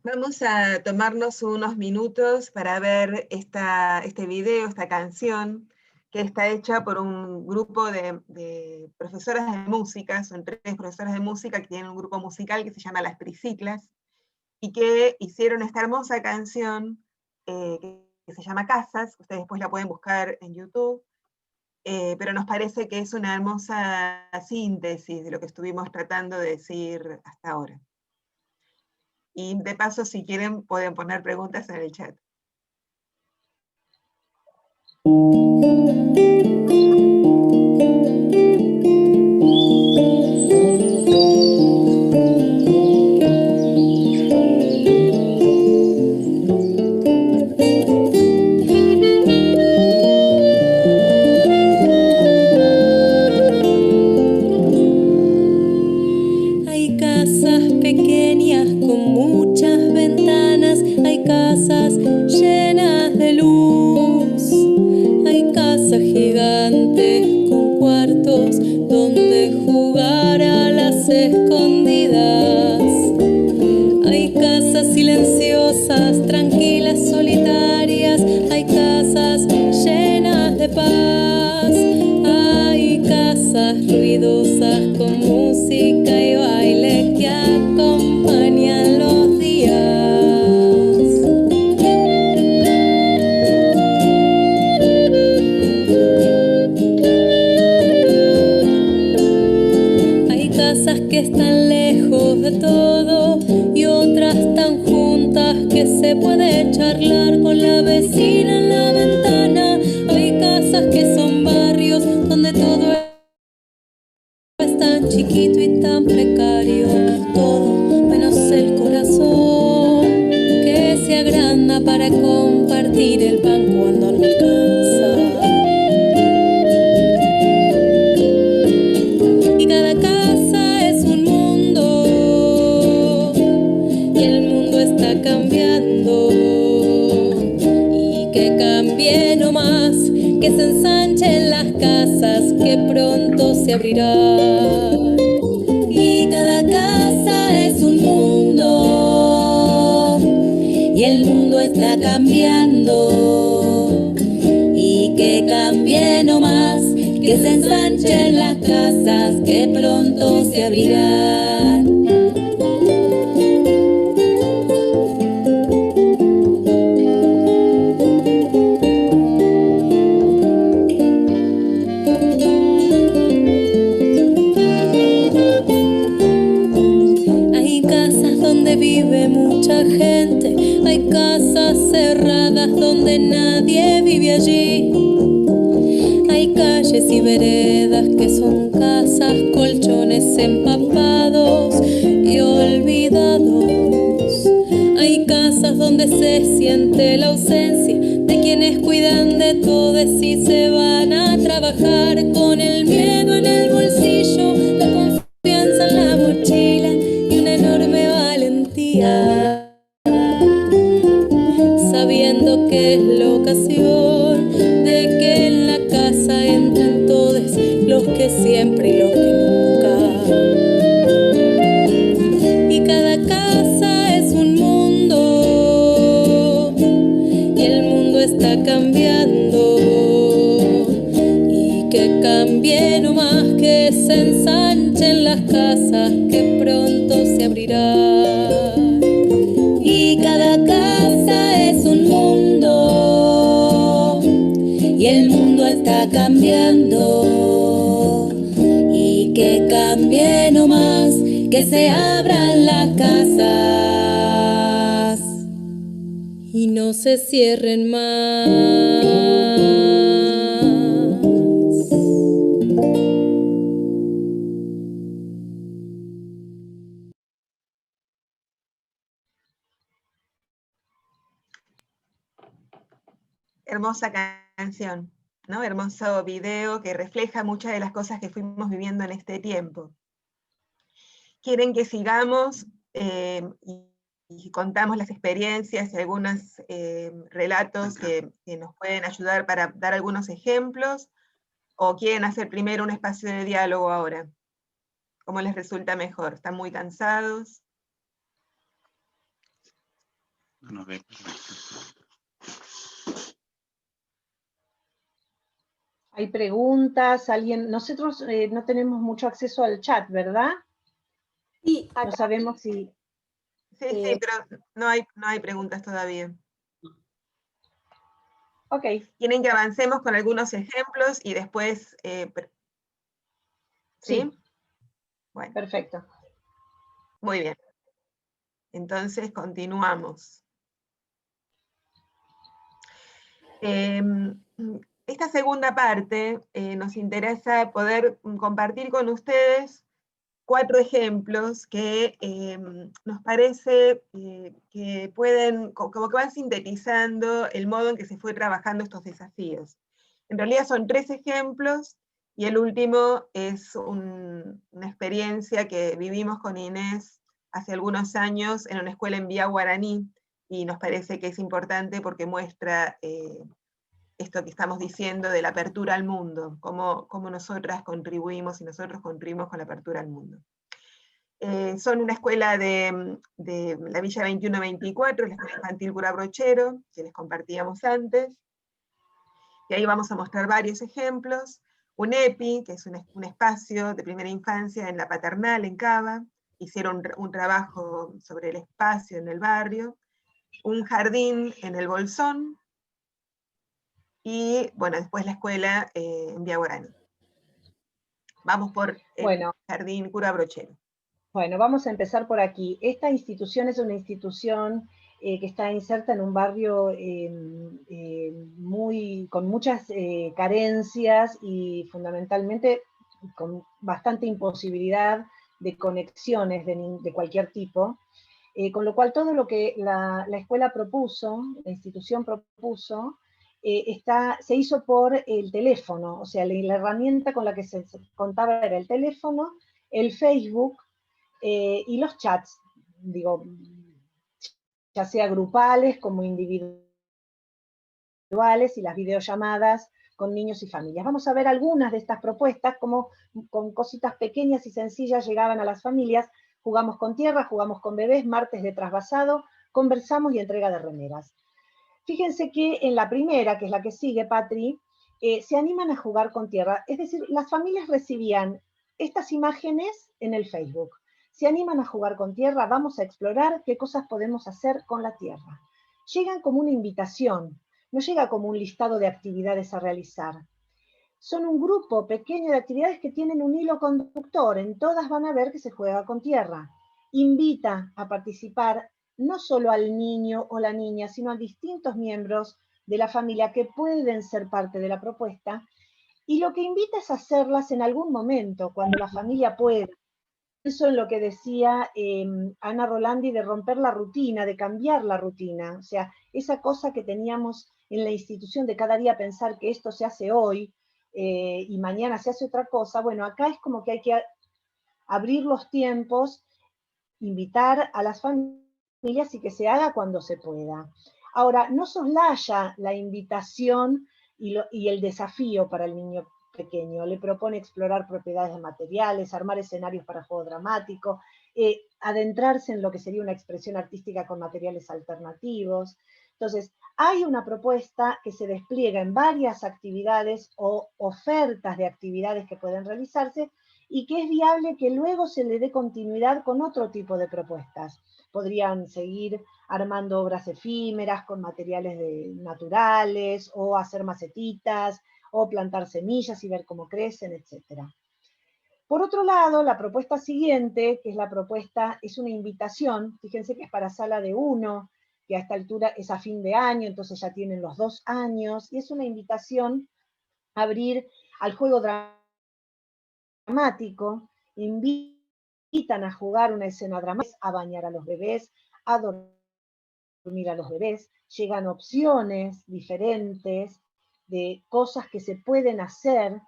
Vamos a tomarnos unos minutos para ver este video, esta canción, que está hecha por un grupo de profesoras de música, son 3 profesoras de música que tienen un grupo musical que se llama Las Prisciclas, y que hicieron esta hermosa canción que se llama Casas. Ustedes después la pueden buscar en YouTube, pero nos parece que es una hermosa síntesis de lo que estuvimos tratando de decir hasta ahora. Y de paso, si quieren, pueden poner preguntas en el chat.
Hay casas pequeñas con muchas ventanas solitarias, hay casas llenas de luz, hay casas gigantes con cuartos donde jugar a las escondidas, hay casas silenciosas, tranquilas, solitarias, hay casas llenas de paz, hay casas ruidosas con música y baile que acompañan los días. Hay casas que están lejos de todo y otras tan juntas que se puede charlar con la vecina en la ventana. Hay casas que son barrios donde todo es tan chiquito y tan precario, todo menos el corazón que se agranda para compartir el pan cuando no alcanza. Y cada casa es un mundo y el mundo está cambiando, y que cambie no más, que se ensanchen las casas que pronto se abrirán. Y cada casa es un mundo y el mundo está cambiando, y que cambie no más, que se ensanchen las casas que pronto se abrirán. Hay casas donde vive mucha gente, hay casas cerradas donde nadie vive allí. Hay calles y veredas que son casas, colchones empapados y olvidados. Hay casas donde se siente la ausencia de quienes cuidan de todo y se van a trabajar con el miedo en el bolsillo, la confianza en la mochila y una enorme valentía, sabiendo que es la ocasión de que en la casa entren todos los que siempre y los que nunca. Y cada casa es un mundo y el mundo está cambiando, y que cambie no más, que se ensanchen las casas que pronto se abrirán. Y cada casa es un mundo y el mundo está cambiando, y que cambie no más, que se abran las casas y no se cierren más.
Hermosa canción, ¿no? Hermoso video que refleja muchas de las cosas que fuimos viviendo en este tiempo. Quieren que sigamos y contamos las experiencias y algunos relatos que nos pueden ayudar para dar algunos ejemplos, o quieren hacer primero un espacio de diálogo ahora. ¿Cómo les resulta mejor? ¿Están muy cansados?
No nos ve.
Hay preguntas, alguien, nosotros no tenemos mucho acceso al chat, ¿verdad?
Sí,
No sabemos si...
Sí, pero no hay preguntas todavía.
Ok.
¿Quieren que avancemos con algunos ejemplos y después... ¿Sí? Bueno.
Perfecto.
Muy bien. Entonces continuamos. Esta segunda parte nos interesa poder compartir con ustedes 4 ejemplos que nos parece que pueden, como que van sintetizando el modo en que se fue trabajando estos desafíos. En realidad son 3 ejemplos, y el último es una experiencia que vivimos con Inés hace algunos años en una escuela en Villa Guaraní, y nos parece que es importante porque muestra esto que estamos diciendo de la apertura al mundo, cómo nosotras contribuimos y nosotros contribuimos con la apertura al mundo. Son una escuela de la Villa 2124, la Escuela Infantil Cura Brochero, que les compartíamos antes, y ahí vamos a mostrar varios ejemplos. Un EPI, que es un espacio de primera infancia en la Paternal, en Cava, hicieron un trabajo sobre el espacio en el barrio, un jardín en el Bolsón, y bueno, después la escuela en Vía Guaraní. Vamos por el Jardín Cura Brochero.
Bueno, vamos a empezar por aquí. Esta institución es una institución que está inserta en un barrio con muchas carencias y fundamentalmente con bastante imposibilidad de conexiones de cualquier tipo, con lo cual todo lo que la escuela propuso, la institución propuso, se hizo por el teléfono, o sea, la herramienta con la que se contaba era el teléfono, el Facebook, y los chats, digo, ya sea grupales como individuales, y las videollamadas con niños y familias. Vamos a ver algunas de estas propuestas, como con cositas pequeñas y sencillas llegaban a las familias. Jugamos con tierra, jugamos con bebés, martes de trasvasado, conversamos y entrega de remeras. Fíjense que en la primera, que es la que sigue, Patri, se animan a jugar con tierra. Es decir, las familias recibían estas imágenes en el Facebook. Se animan a jugar con tierra, vamos a explorar qué cosas podemos hacer con la tierra. Llegan como una invitación, no llega como un listado de actividades a realizar. Son un grupo pequeño de actividades que tienen un hilo conductor, en todas van a ver que se juega con tierra. Invita a participar no solo al niño o la niña, sino a distintos miembros de la familia que pueden ser parte de la propuesta, y lo que invita es a hacerlas en algún momento, cuando la familia pueda. Eso en lo que decía Ana Rolandi de romper la rutina, de cambiar la rutina, o sea, esa cosa que teníamos en la institución de cada día pensar que esto se hace hoy y mañana se hace otra cosa. Bueno, acá es como que hay que abrir los tiempos, invitar a las familias y que se haga cuando se pueda. Ahora, no soslaya la invitación y el desafío para el niño pequeño. Le propone explorar propiedades de materiales, armar escenarios para juego dramático, adentrarse en lo que sería una expresión artística con materiales alternativos. Entonces, hay una propuesta que se despliega en varias actividades o ofertas de actividades que pueden realizarse y que es viable que luego se le dé continuidad con otro tipo de propuestas. Podrían seguir armando obras efímeras con materiales naturales, o hacer macetitas, o plantar semillas y ver cómo crecen, etc. Por otro lado, la propuesta siguiente, que es la propuesta, es una invitación, fíjense que es para sala de 1, que a esta altura es a fin de año, entonces ya tienen los 2 años, y es una invitación a abrir al juego dramático, invitan a jugar una escena dramática, a bañar a los bebés, a dormir a los bebés, llegan opciones diferentes de cosas que se pueden hacer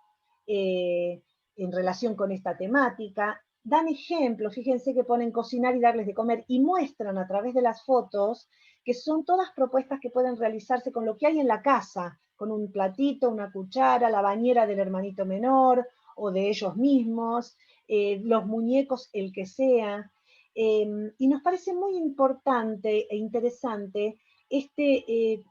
en relación con esta temática, dan ejemplos, fíjense que ponen cocinar y darles de comer, y muestran a través de las fotos que son todas propuestas que pueden realizarse con lo que hay en la casa, con un platito, una cuchara, la bañera del hermanito menor, o de ellos mismos, los muñecos, el que sea, y nos parece muy importante e interesante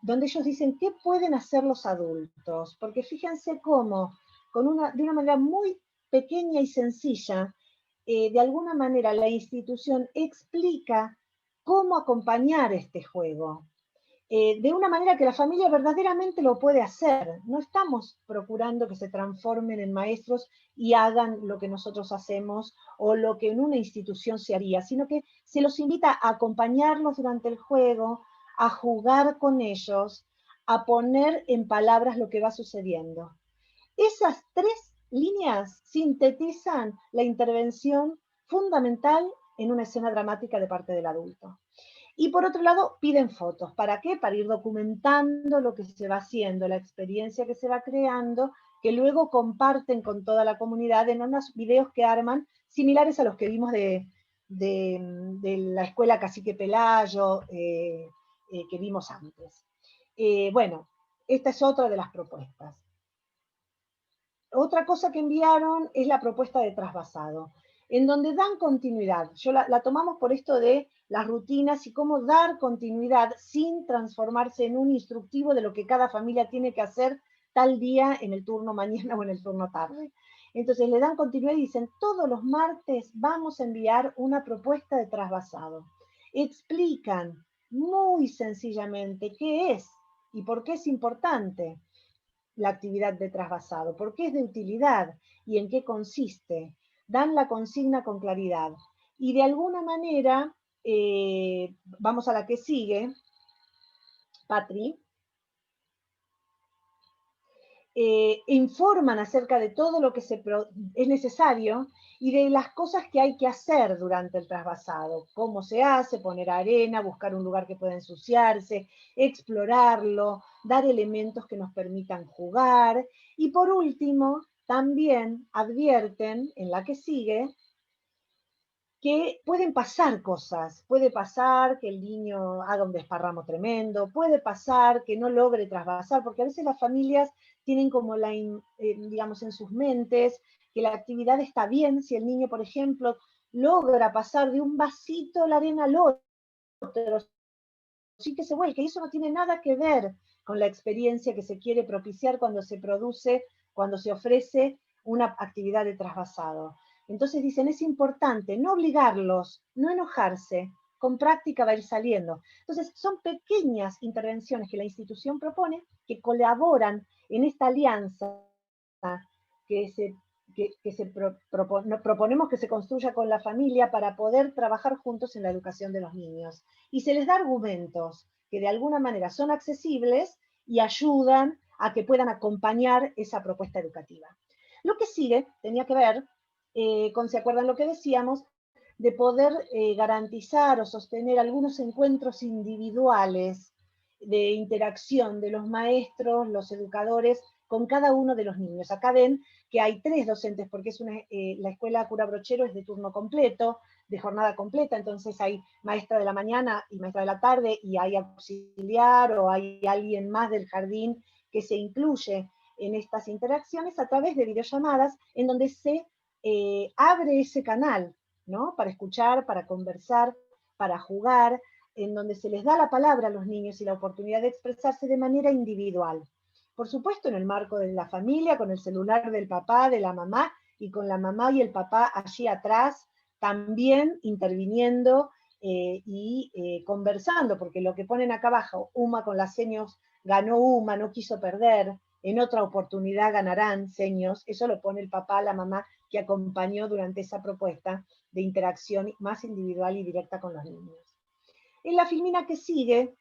donde ellos dicen qué pueden hacer los adultos, porque fíjense cómo, de una manera muy pequeña y sencilla, de alguna manera la institución explica cómo acompañar este juego, de una manera que la familia verdaderamente lo puede hacer. No estamos procurando que se transformen en maestros y hagan lo que nosotros hacemos o lo que en una institución se haría, sino que se los invita a acompañarlos durante el juego, a jugar con ellos, a poner en palabras lo que va sucediendo. Esas 3 líneas sintetizan la intervención fundamental en una escena dramática de parte del adulto. Y por otro lado, piden fotos. ¿Para qué? Para ir documentando lo que se va haciendo, la experiencia que se va creando, que luego comparten con toda la comunidad en unos videos que arman, similares a los que vimos de la escuela Cacique Pelayo, que vimos antes. Bueno, esta es otra de las propuestas. Otra cosa que enviaron es la propuesta de trasvasado, en donde dan continuidad. La tomamos por esto de las rutinas y cómo dar continuidad sin transformarse en un instructivo de lo que cada familia tiene que hacer tal día en el turno mañana o en el turno tarde. Entonces le dan continuidad y dicen, todos los martes vamos a enviar una propuesta de trasvasado. Explican muy sencillamente qué es y por qué es importante la actividad de trasvasado, por qué es de utilidad y en qué consiste. Dan la consigna con claridad. Y de alguna manera, vamos a la que sigue, Patri, informan acerca de todo lo que es necesario y de las cosas que hay que hacer durante el trasvasado, cómo se hace, poner arena, buscar un lugar que pueda ensuciarse, explorarlo, dar elementos que nos permitan jugar, y por último, también advierten, en la que sigue, que pueden pasar cosas, puede pasar que el niño haga un desparramo tremendo, puede pasar que no logre trasvasar, porque a veces las familias tienen como digamos en sus mentes que la actividad está bien si el niño, por ejemplo, logra pasar de un vasito la arena al otro, sí que se vuelque, y eso no tiene nada que ver con la experiencia que se quiere propiciar cuando se ofrece una actividad de trasvasado. Entonces dicen, es importante no obligarlos, no enojarse, con práctica va a ir saliendo. Entonces son pequeñas intervenciones que la institución propone, que colaboran en esta alianza proponemos que se construya con la familia para poder trabajar juntos en la educación de los niños. Y se les da argumentos que de alguna manera son accesibles y ayudan a que puedan acompañar esa propuesta educativa. Lo que sigue tenía que ver con, ¿se acuerdan lo que decíamos? De poder garantizar o sostener algunos encuentros individuales de interacción de los maestros, los educadores, con cada uno de los niños. Acá ven que hay 3 docentes, porque es la escuela Cura Brochero es de turno completo, de jornada completa, entonces hay maestra de la mañana y maestra de la tarde, y hay auxiliar o hay alguien más del jardín que se incluye en estas interacciones a través de videollamadas, en donde se abre ese canal, ¿no? Para escuchar, para conversar, para jugar, en donde se les da la palabra a los niños y la oportunidad de expresarse de manera individual. Por supuesto, en el marco de la familia, con el celular del papá, de la mamá, y con la mamá y el papá allí atrás, también interviniendo y conversando, porque lo que ponen acá abajo, Uma con las señas, ganó Uma, no quiso perder, en otra oportunidad ganarán seños, eso lo pone el papá, la mamá, que acompañó durante esa propuesta de interacción más individual y directa con los niños. En la filmina que sigue,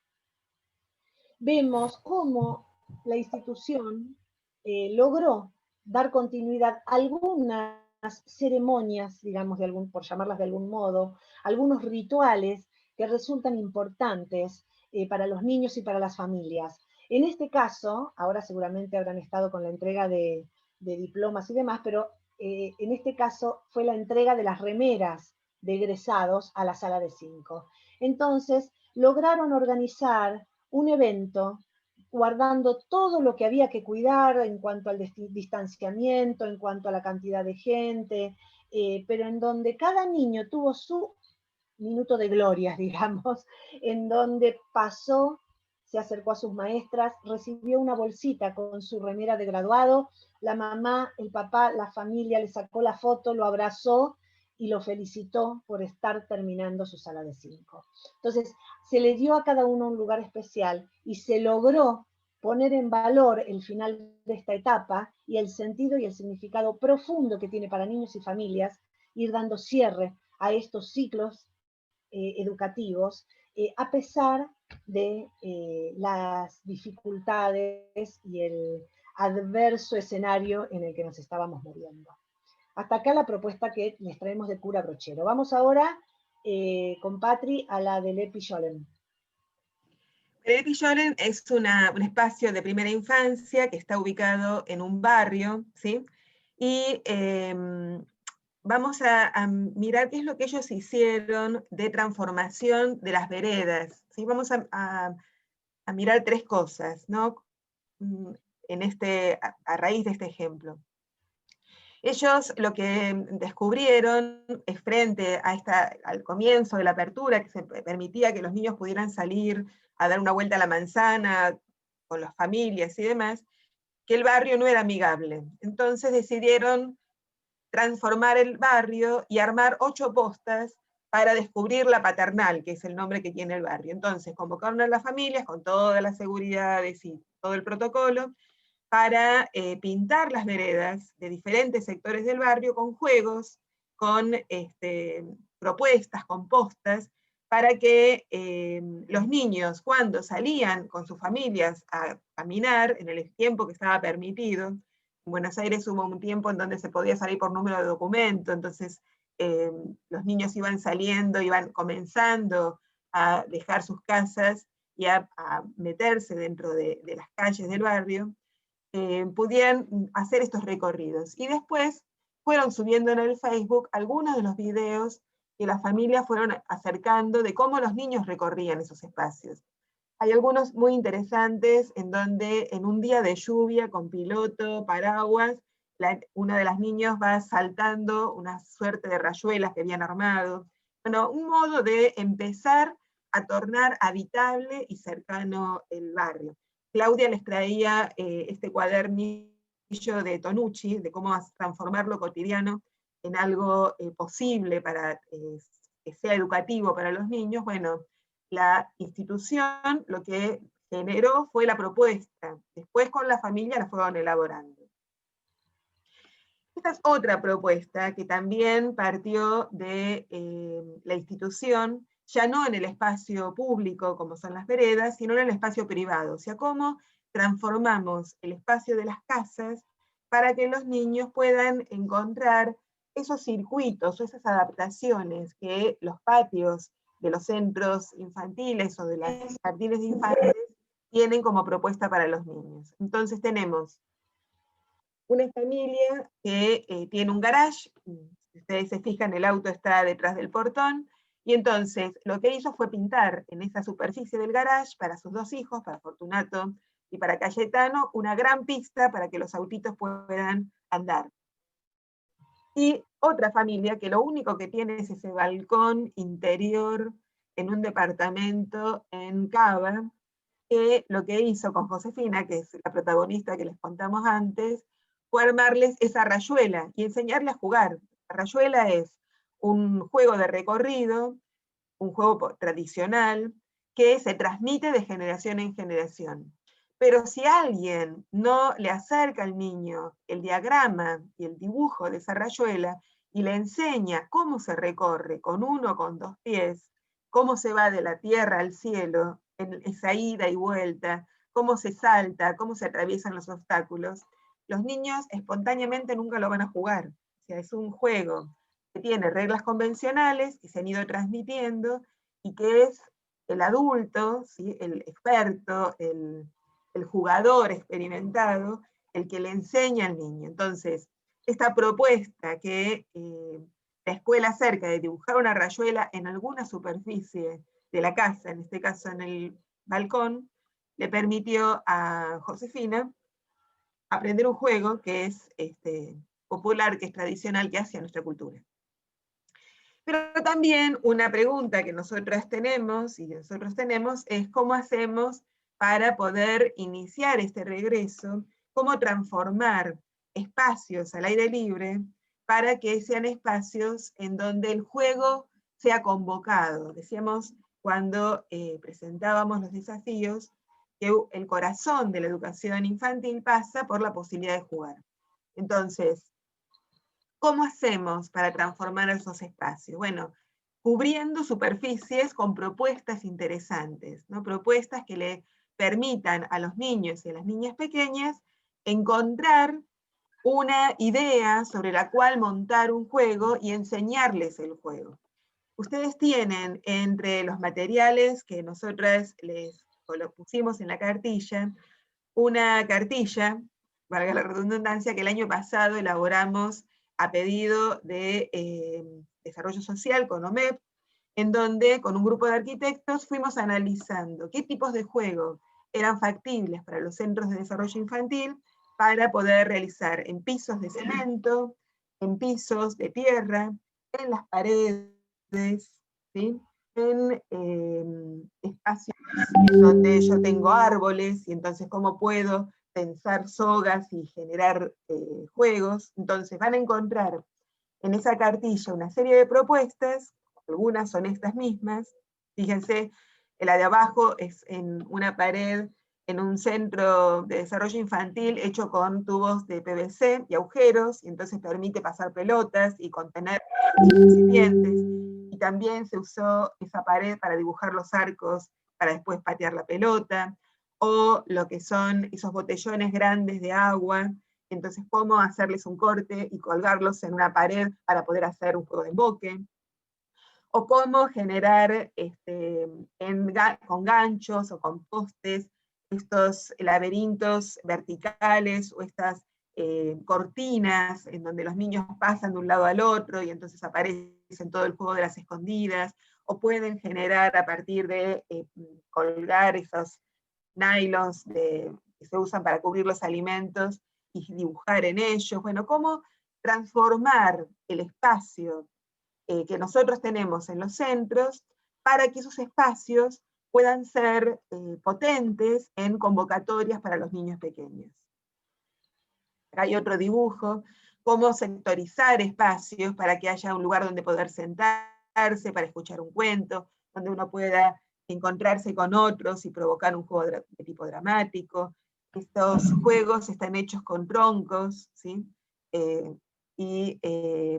vemos cómo la institución logró dar continuidad a algunas ceremonias, digamos, por llamarlas de algún modo, algunos rituales que resultan importantes para los niños y para las familias. En este caso, ahora seguramente habrán estado con la entrega de diplomas y demás, pero en este caso fue la entrega de las remeras de egresados a la sala de 5. Entonces, lograron organizar un evento guardando todo lo que había que cuidar en cuanto al distanciamiento, en cuanto a la cantidad de gente, pero en donde cada niño tuvo su minuto de gloria, digamos, en donde pasó, se acercó a sus maestras, recibió una bolsita con su remera de graduado, la mamá, el papá, la familia le sacó la foto, lo abrazó y lo felicitó por estar terminando su sala de 5. Entonces, se le dio a cada uno un lugar especial y se logró poner en valor el final de esta etapa y el sentido y el significado profundo que tiene para niños y familias ir dando cierre a estos ciclos educativos, a pesar de las dificultades y el adverso escenario en el que nos estábamos moviendo. Hasta acá la propuesta que les traemos de Cura Brochero. Vamos ahora con Patri a la de Lepi Scholem.
Lepi Scholem es un espacio de primera infancia que está ubicado en un barrio, ¿sí? Y vamos a mirar qué es lo que ellos hicieron de transformación de las veredas. ¿Sí? Vamos a mirar 3 cosas, ¿no? A raíz de este ejemplo. Ellos lo que descubrieron es frente a al comienzo de la apertura, que se permitía que los niños pudieran salir a dar una vuelta a la manzana con las familias y demás, que el barrio no era amigable. Entonces decidieron transformar el barrio y armar 8 postas para descubrir la paternal, que es el nombre que tiene el barrio. Entonces convocaron a las familias con todas las seguridades y todo el protocolo, para pintar las veredas de diferentes sectores del barrio con juegos, con propuestas, con postas, para que los niños, cuando salían con sus familias a caminar en el tiempo que estaba permitido, en Buenos Aires hubo un tiempo en donde se podía salir por número de documento, entonces los niños iban saliendo, iban comenzando a dejar sus casas y a meterse dentro de las calles del barrio, pudieran hacer estos recorridos. Y después fueron subiendo en el Facebook algunos de los videos que las familias fueron acercando de cómo los niños recorrían esos espacios. Hay algunos muy interesantes en donde en un día de lluvia con piloto, paraguas, una de las niños va saltando una suerte de rayuelas que habían armado. Bueno, un modo de empezar a tornar habitable y cercano el barrio. Claudia les traía este cuadernillo de Tonucci, de cómo transformar lo cotidiano en algo posible para que sea educativo para los niños. Bueno, la institución lo que generó fue la propuesta. Después con la familia la fueron elaborando. Esta es otra propuesta que también partió de la institución, ya no en el espacio público, como son las veredas, sino en el espacio privado. O sea, cómo transformamos el espacio de las casas para que los niños puedan encontrar esos circuitos o esas adaptaciones que los patios de los centros infantiles o de las jardines de infantes tienen como propuesta para los niños. Entonces tenemos una familia que tiene un garage, si ustedes se fijan, el auto está detrás del portón, y entonces lo que hizo fue pintar en esa superficie del garage para sus 2 hijos, para Fortunato y para Cayetano, una gran pista para que los autitos puedan andar. Y otra familia que lo único que tiene es ese balcón interior en un departamento en Cava, que lo que hizo con Josefina, que es la protagonista que les contamos antes, fue armarles esa rayuela y enseñarles a jugar. La rayuela es un juego de recorrido, un juego tradicional, que se transmite de generación en generación. Pero si alguien no le acerca al niño el diagrama y el dibujo de esa rayuela y le enseña cómo se recorre con 1 o con 2 pies, cómo se va de la tierra al cielo, en esa ida y vuelta, cómo se salta, cómo se atraviesan los obstáculos, los niños espontáneamente nunca lo van a jugar. O sea, es un juego que tiene reglas convencionales que se han ido transmitiendo y que es el adulto, ¿sí? El experto, el jugador experimentado, el que le enseña al niño. Entonces, esta propuesta que la escuela acerca de dibujar una rayuela en alguna superficie de la casa, en este caso en el balcón, le permitió a Josefina aprender un juego que es popular, que es tradicional, que hace a nuestra cultura. Pero también una pregunta que nosotros tenemos es cómo hacemos para poder iniciar este regreso, cómo transformar espacios al aire libre para que sean espacios en donde el juego sea convocado. Decíamos cuando presentábamos los desafíos que el corazón de la educación infantil pasa por la posibilidad de jugar. Entonces, ¿cómo hacemos para transformar esos espacios? Bueno, cubriendo superficies con propuestas interesantes, ¿no? Propuestas que le permitan a los niños y a las niñas pequeñas encontrar una idea sobre la cual montar un juego y enseñarles el juego. Ustedes tienen entre los materiales que nosotras les lo pusimos en la cartilla, una cartilla, valga la redundancia, que el año pasado elaboramos a pedido de Desarrollo Social, con OMEP, en donde con un grupo de arquitectos fuimos analizando qué tipos de juegos eran factibles para los centros de desarrollo infantil para poder realizar en pisos de cemento, en pisos de tierra, en las paredes, ¿sí? En espacios en donde yo tengo árboles, y entonces cómo puedo tensar sogas y generar juegos. Entonces van a encontrar en esa cartilla una serie de propuestas, algunas son estas mismas. Fíjense, la de abajo es en una pared, en un centro de desarrollo infantil hecho con tubos de PVC y agujeros, y entonces permite pasar pelotas y contener recipientes. Y también se usó esa pared para dibujar los arcos, para después patear la pelota, o lo que son esos botellones grandes de agua, entonces cómo hacerles un corte y colgarlos en una pared para poder hacer un juego de emboque, o cómo generar con ganchos o con postes estos laberintos verticales o estas cortinas en donde los niños pasan de un lado al otro y entonces aparecen todo el juego de las escondidas, o pueden generar a partir de colgar esos nylons que se usan para cubrir los alimentos y dibujar en ellos. Bueno, cómo transformar el espacio que nosotros tenemos en los centros para que esos espacios puedan ser potentes en convocatorias para los niños pequeños. Acá hay otro dibujo, cómo sectorizar espacios para que haya un lugar donde poder sentarse, para escuchar un cuento, donde uno pueda encontrarse con otros y provocar un juego de tipo dramático. Estos juegos están hechos con troncos, ¿sí? Y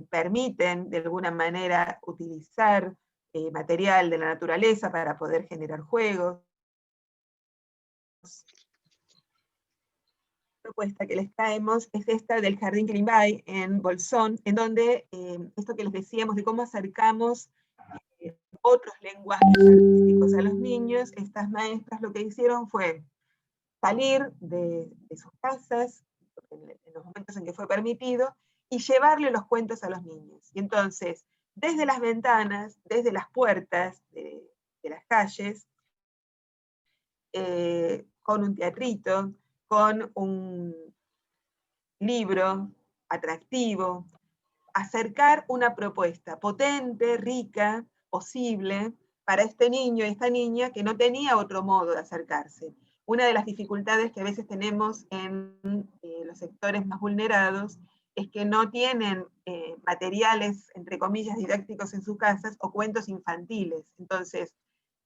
permiten de alguna manera utilizar material de la naturaleza para poder generar juegos. La propuesta que les traemos es esta del Jardín Climbay en Bolsón, en donde esto que les decíamos de cómo acercamos otros lenguajes artísticos a los niños, estas maestras lo que hicieron fue salir de sus casas, en los momentos en que fue permitido, y llevarle los cuentos a los niños. Y entonces, desde las ventanas, desde las puertas de las calles, con un teatrito, con un libro atractivo, acercar una propuesta potente, rica, posible, para este niño y esta niña que no tenía otro modo de acercarse. Una de las dificultades que a veces tenemos en los sectores más vulnerados es que no tienen materiales, entre comillas, didácticos en sus casas o cuentos infantiles. Entonces,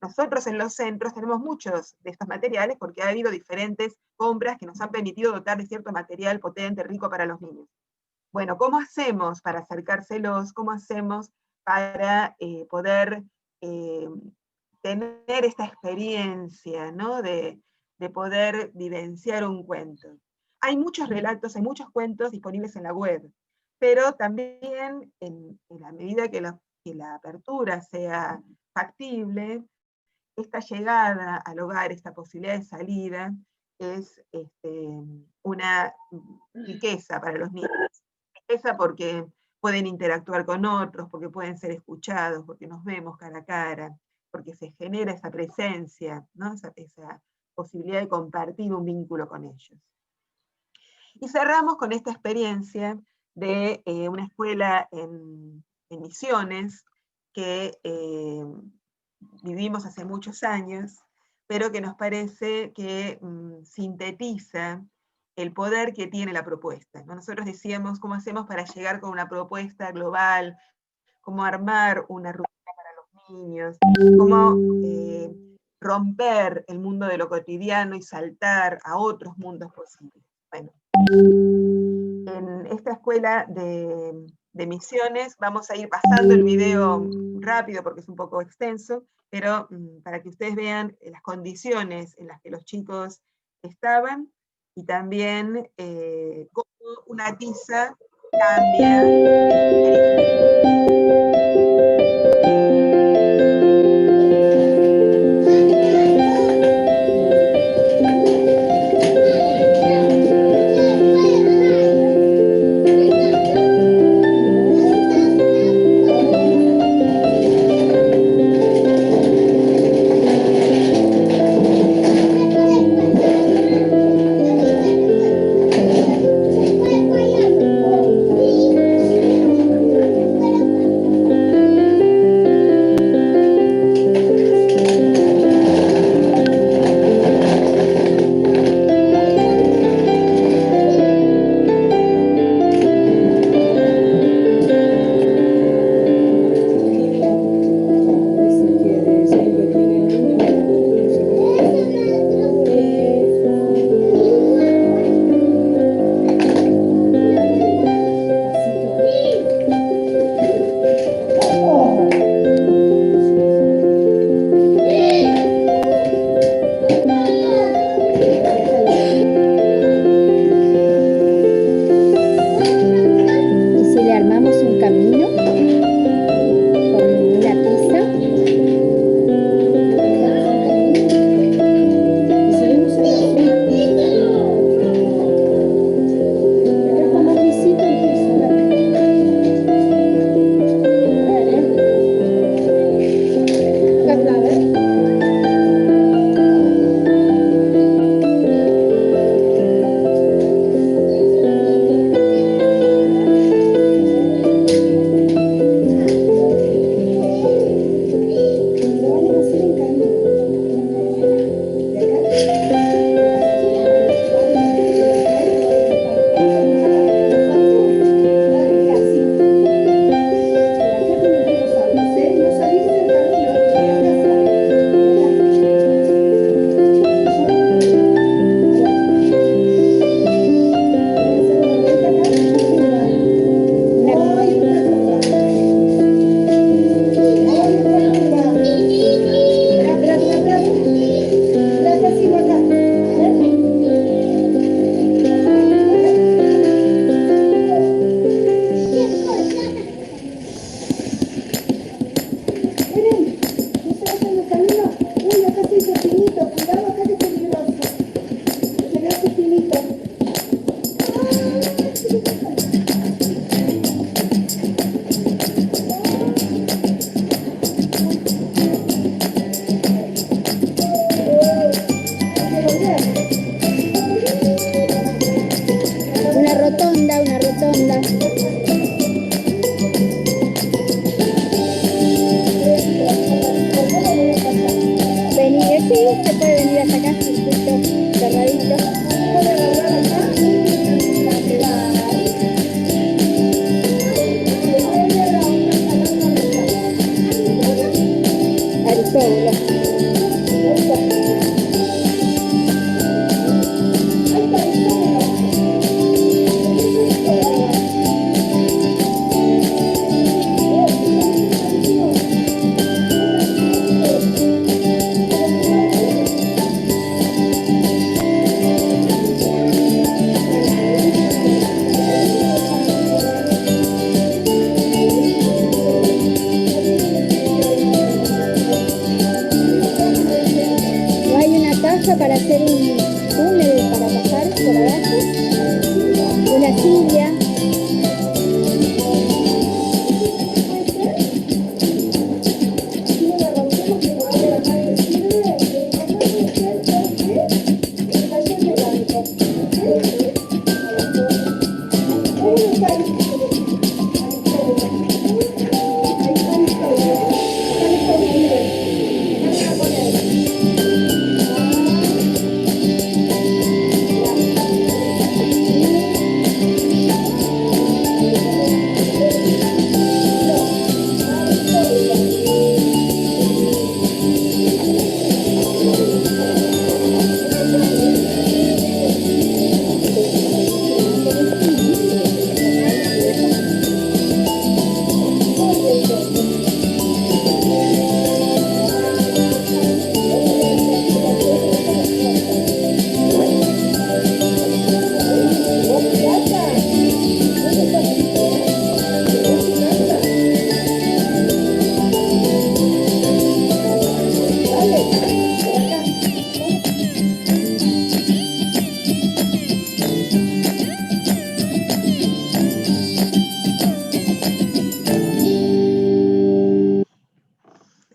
nosotros en los centros tenemos muchos de estos materiales porque ha habido diferentes compras que nos han permitido dotar de cierto material potente, rico para los niños. Bueno, ¿cómo hacemos para acercárselos? ¿Cómo hacemos para poder tener esta experiencia, ¿no? de poder vivenciar un cuento? Hay muchos relatos, hay muchos cuentos disponibles en la web, pero también en la medida que la apertura sea factible, esta llegada al hogar, esta posibilidad de salida, es una riqueza para los niños. Riqueza porque pueden interactuar con otros, porque pueden ser escuchados, porque nos vemos cara a cara, porque se genera esa presencia, ¿no? esa posibilidad de compartir un vínculo con ellos. Y cerramos con esta experiencia de una escuela en Misiones, que vivimos hace muchos años, pero que nos parece que sintetiza el poder que tiene la propuesta, ¿no? Nosotros decíamos cómo hacemos para llegar con una propuesta global, cómo armar una rutina para los niños, cómo romper el mundo de lo cotidiano y saltar a otros mundos posibles. Bueno, en esta escuela de Misiones vamos a ir pasando el video rápido porque es un poco extenso, pero para que ustedes vean las condiciones en las que los chicos estaban y también cómo una tiza cambia.
Para hacer un túnel para pasar por abajo, una silla.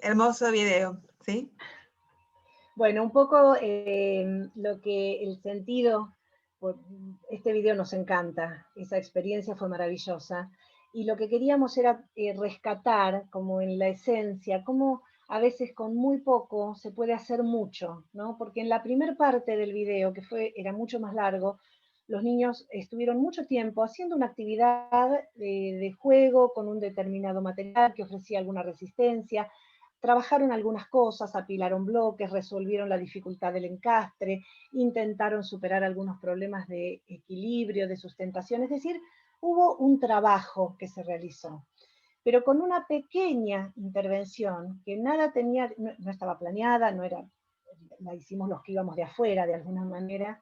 Hermoso video, ¿sí?
Bueno, un poco lo que el sentido, este video nos encanta, esa experiencia fue maravillosa, y lo que queríamos era rescatar, como en la esencia, cómo a veces con muy poco se puede hacer mucho, ¿no? Porque en la primera parte del video, que era mucho más largo, los niños estuvieron mucho tiempo haciendo una actividad de juego con un determinado material que ofrecía alguna resistencia. Trabajaron algunas cosas, apilaron bloques, resolvieron la dificultad del encastre, intentaron superar algunos problemas de equilibrio, de sustentación, es decir, hubo un trabajo que se realizó, pero con una pequeña intervención que nada tenía, no estaba planeada, la hicimos los que íbamos de afuera de alguna manera,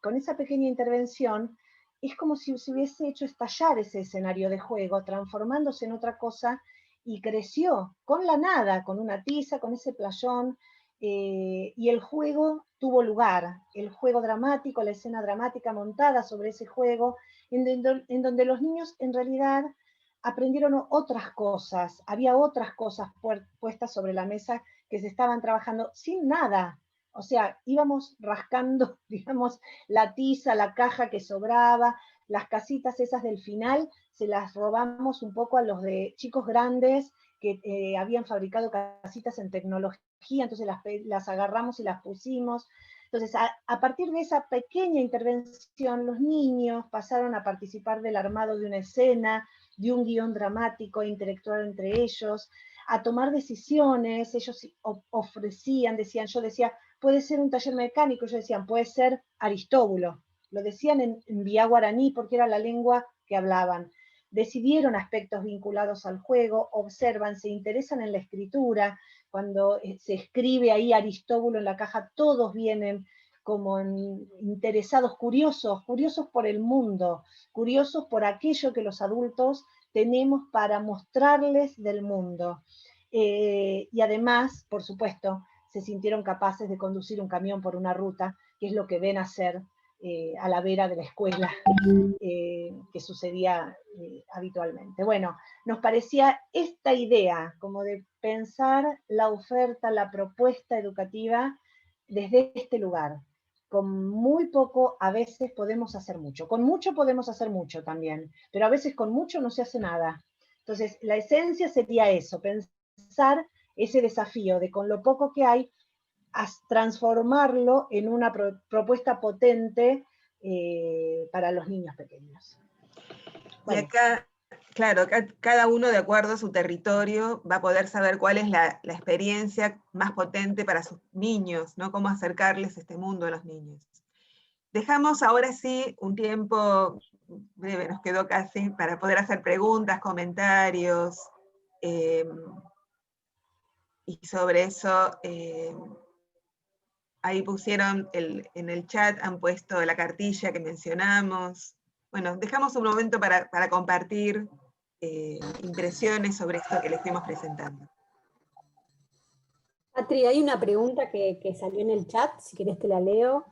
con esa pequeña intervención es como si se hubiese hecho estallar ese escenario de juego, transformándose en otra cosa, y creció con la nada, con una tiza, con ese playón, y el juego tuvo lugar, el juego dramático, la escena dramática montada sobre ese juego, en donde los niños en realidad aprendieron otras cosas, había otras cosas puestas sobre la mesa que se estaban trabajando sin nada. O sea, íbamos rascando, digamos, la tiza, la caja que sobraba, las casitas esas del final, se las robamos un poco a los de chicos grandes que habían fabricado casitas en tecnología, entonces las agarramos y las pusimos. Entonces, a partir de esa pequeña intervención, los niños pasaron a participar del armado de una escena, de un guión dramático, intelectual entre ellos, a tomar decisiones. Ellos ofrecían, yo decía, puede ser un taller mecánico, ellos decían, puede ser Aristóbulo. Lo decían en vía guaraní porque era la lengua que hablaban. Decidieron aspectos vinculados al juego, observan, se interesan en la escritura. Cuando se escribe ahí Aristóbulo en la caja, todos vienen como interesados, curiosos por el mundo, curiosos por aquello que los adultos tenemos para mostrarles del mundo. Y además, por supuesto, se sintieron capaces de conducir un camión por una ruta, que es lo que ven hacer a la vera de la escuela, que sucedía habitualmente. Bueno, nos parecía esta idea como de pensar la oferta, la propuesta educativa desde este lugar. Con muy poco a veces podemos hacer mucho, con mucho podemos hacer mucho también, pero a veces con mucho no se hace nada. Entonces, la esencia sería eso, pensar ese desafío de con lo poco que hay, transformarlo en una propuesta potente para los niños pequeños.
Bueno. Y acá claro, cada uno de acuerdo a su territorio va a poder saber cuál es la experiencia más potente para sus niños, ¿no? Cómo acercarles este mundo a los niños. Dejamos ahora sí un tiempo breve, nos quedó casi, para poder hacer preguntas, comentarios, y sobre eso, ahí pusieron, en el chat han puesto la cartilla que mencionamos. Bueno, dejamos un momento para compartir impresiones sobre esto que les fuimos presentando.
Patri, hay una pregunta que salió en el chat, si querés te la leo,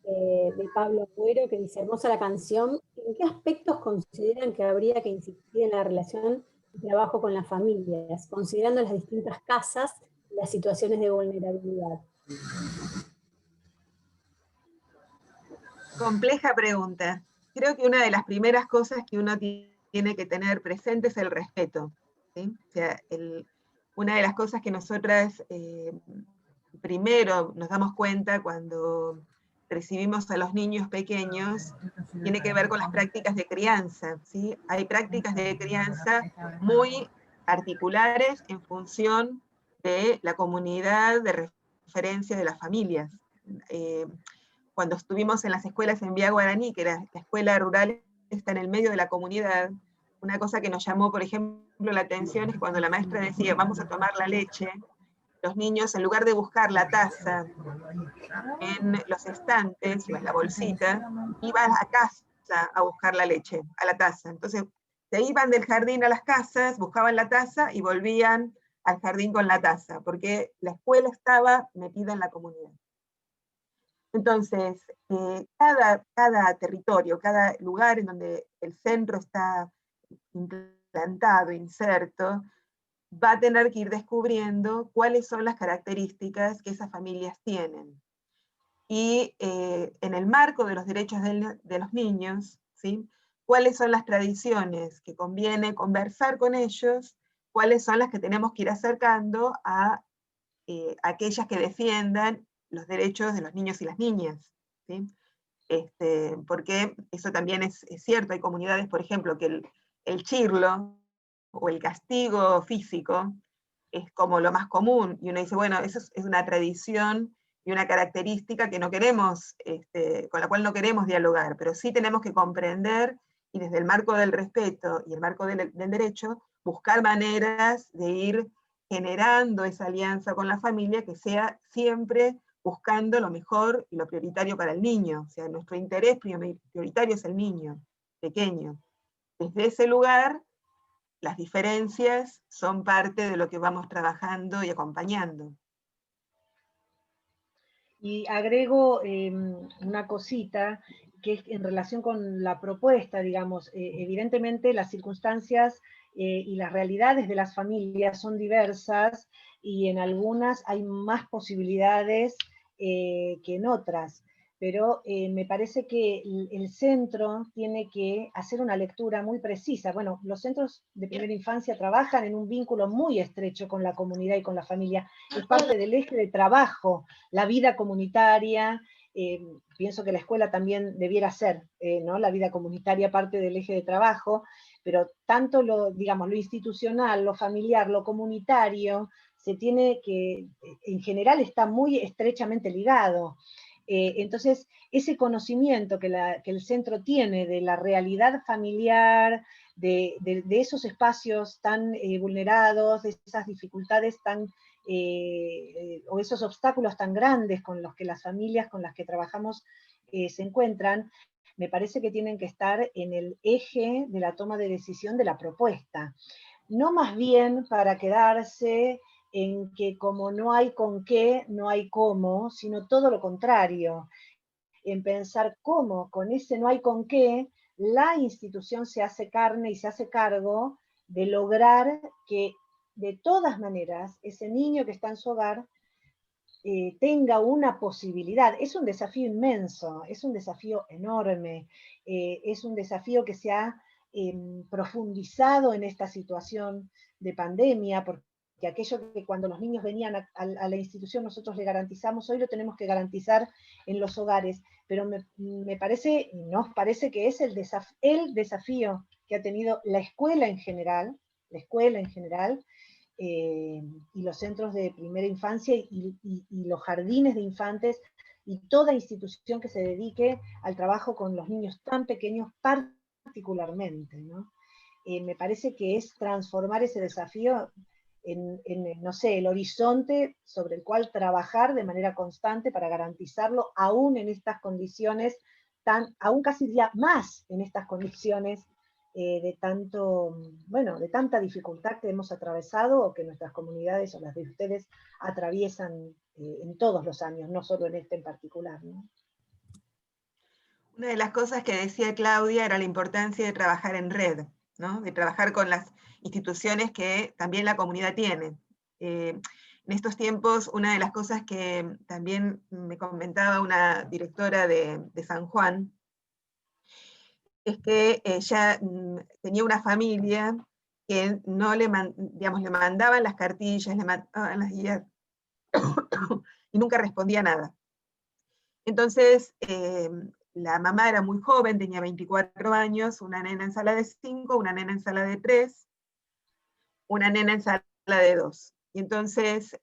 de Pablo Agüero, que dice: hermosa la canción, ¿en qué aspectos consideran que habría que insistir en la relación de trabajo con las familias, considerando las distintas casas y las situaciones de vulnerabilidad?
Compleja pregunta. Creo que una de las primeras cosas que uno tiene que tener presente es el respeto, ¿sí? O sea, una de las cosas que nosotras primero nos damos cuenta cuando recibimos a los niños pequeños tiene que ver con las prácticas de crianza, ¿sí? Hay prácticas de crianza muy particulares en función de la comunidad de referencia de las familias. Cuando estuvimos en las escuelas en Vía Guaraní, que era la escuela rural, está en el medio de la comunidad, una cosa que nos llamó, por ejemplo, la atención es cuando la maestra decía, vamos a tomar la leche, los niños, en lugar de buscar la taza en los estantes o en la bolsita, iban a casa a buscar la leche, a la taza. Entonces, se iban del jardín a las casas, buscaban la taza y volvían al jardín con la taza, porque la escuela estaba metida en la comunidad. Entonces, cada territorio, cada lugar en donde el centro está implantado, inserto, va a tener que ir descubriendo cuáles son las características que esas familias tienen. Y en el marco de los derechos de los niños, ¿sí? Cuáles son las tradiciones que conviene conversar con ellos, cuáles son las que tenemos que ir acercando a aquellas que defiendan los derechos de los niños y las niñas, ¿sí? Porque eso también es cierto, hay comunidades, por ejemplo, que el chirlo o el castigo físico es como lo más común, y uno dice, bueno, eso es una tradición y una característica que no queremos, con la cual no queremos dialogar, pero sí tenemos que comprender, y desde el marco del respeto y el marco del derecho, buscar maneras de ir generando esa alianza con la familia que sea siempre buscando lo mejor y lo prioritario para el niño. O sea, nuestro interés prioritario es el niño pequeño. Desde ese lugar, las diferencias son parte de lo que vamos trabajando y acompañando.
Y agrego una cosita, que es en relación con la propuesta, digamos, evidentemente las circunstancias y las realidades de las familias son diversas, y en algunas hay más posibilidades que en otras, pero me parece que el centro tiene que hacer una lectura muy precisa. Bueno, los centros de primera infancia trabajan en un vínculo muy estrecho con la comunidad y con la familia, es parte del eje de trabajo, la vida comunitaria. Pienso que la escuela también debiera ser, ¿no? La vida comunitaria parte del eje de trabajo, pero tanto digamos, lo institucional, lo familiar, lo comunitario, se tiene que, en general está muy estrechamente ligado. Entonces, ese conocimiento que el centro tiene de la realidad familiar, de esos espacios tan vulnerados, de esas dificultades tan, o esos obstáculos tan grandes con los que las familias con las que trabajamos se encuentran, me parece que tienen que estar en el eje de la toma de decisión de la propuesta. No más bien para quedarse en que como no hay con qué, no hay cómo, sino todo lo contrario, en pensar cómo con ese no hay con qué, la institución se hace carne y se hace cargo de lograr que de todas maneras ese niño que está en su hogar tenga una posibilidad. Es un desafío inmenso, es un desafío enorme, es un desafío que se ha profundizado en esta situación de pandemia, porque aquello que cuando los niños venían a la institución nosotros le garantizamos, hoy lo tenemos que garantizar en los hogares, pero me parece, y nos parece que es el desafío que ha tenido la escuela en general, y los centros de primera infancia y los jardines de infantes y toda institución que se dedique al trabajo con los niños tan pequeños particularmente, ¿no? Me parece que es transformar ese desafío en, no sé, el horizonte sobre el cual trabajar de manera constante para garantizarlo, aún en estas condiciones, aún casi ya más en estas condiciones de tanta dificultad que hemos atravesado o que nuestras comunidades o las de ustedes atraviesan en todos los años, no solo en este en particular, ¿no?
Una de las cosas que decía Claudia era la importancia de trabajar en red, ¿no? De trabajar con las instituciones que también la comunidad tiene. En estos tiempos, una de las cosas que también me comentaba una directora de San Juan, es que ella tenía una familia que no le mandaban las cartillas, le mandaban las guías, y nunca respondía nada. Entonces, la mamá era muy joven, tenía 24 años, una nena en sala de 5, una nena en sala de 3, una nena en sala de 2. Y entonces,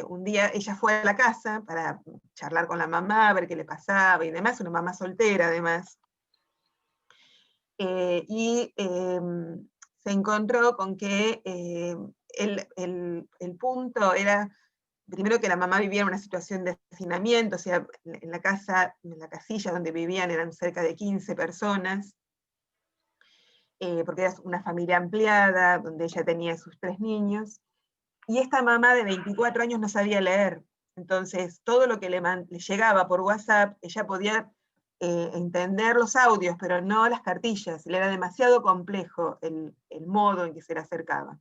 un día ella fue a la casa para charlar con la mamá, ver qué le pasaba y demás, una mamá soltera además. Se encontró con que el punto era, primero, que la mamá vivía en una situación de hacinamiento, o sea, en la casilla donde vivían eran cerca de 15 personas, porque era una familia ampliada, donde ella tenía sus 3 niños, y esta mamá de 24 años no sabía leer, entonces todo lo que le llegaba por WhatsApp, ella podía entender los audios, pero no las cartillas, le era demasiado complejo el modo en que se le acercaba.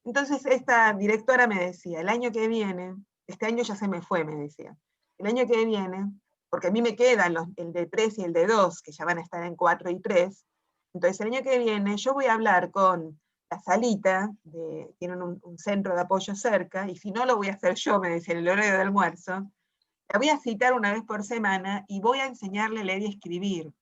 Entonces esta directora me decía, el año que viene, este año ya se me fue, me decía, el año que viene, porque a mí me quedan el de 3 y el de 2, que ya van a estar en 4 y 3, entonces el año que viene yo voy a hablar con la salita, tienen un centro de apoyo cerca, y si no lo voy a hacer yo, me decía, en el horario de almuerzo, la voy a citar una vez por semana y voy a enseñarle a leer y escribir,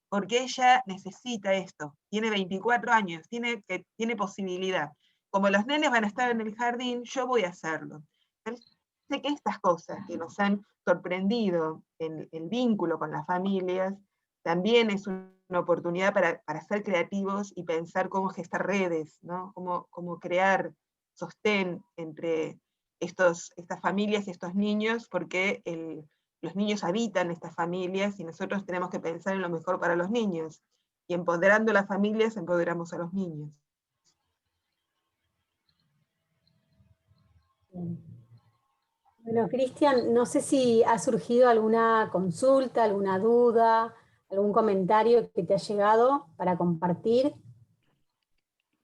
porque ella necesita esto, tiene 24 años, tiene posibilidad. Como los nenes van a estar en el jardín, yo voy a hacerlo. Entonces, sé que estas cosas que nos han sorprendido en el vínculo con las familias, también es una oportunidad para ser creativos y pensar cómo gestar redes, ¿no? Cómo crear sostén entre estas familias y estos niños, porque los niños habitan estas familias y nosotros tenemos que pensar en lo mejor para los niños. Y empoderando a las familias, empoderamos a los niños.
Bueno, Cristian, no sé si ha surgido alguna consulta, alguna duda, algún comentario que te ha llegado para compartir.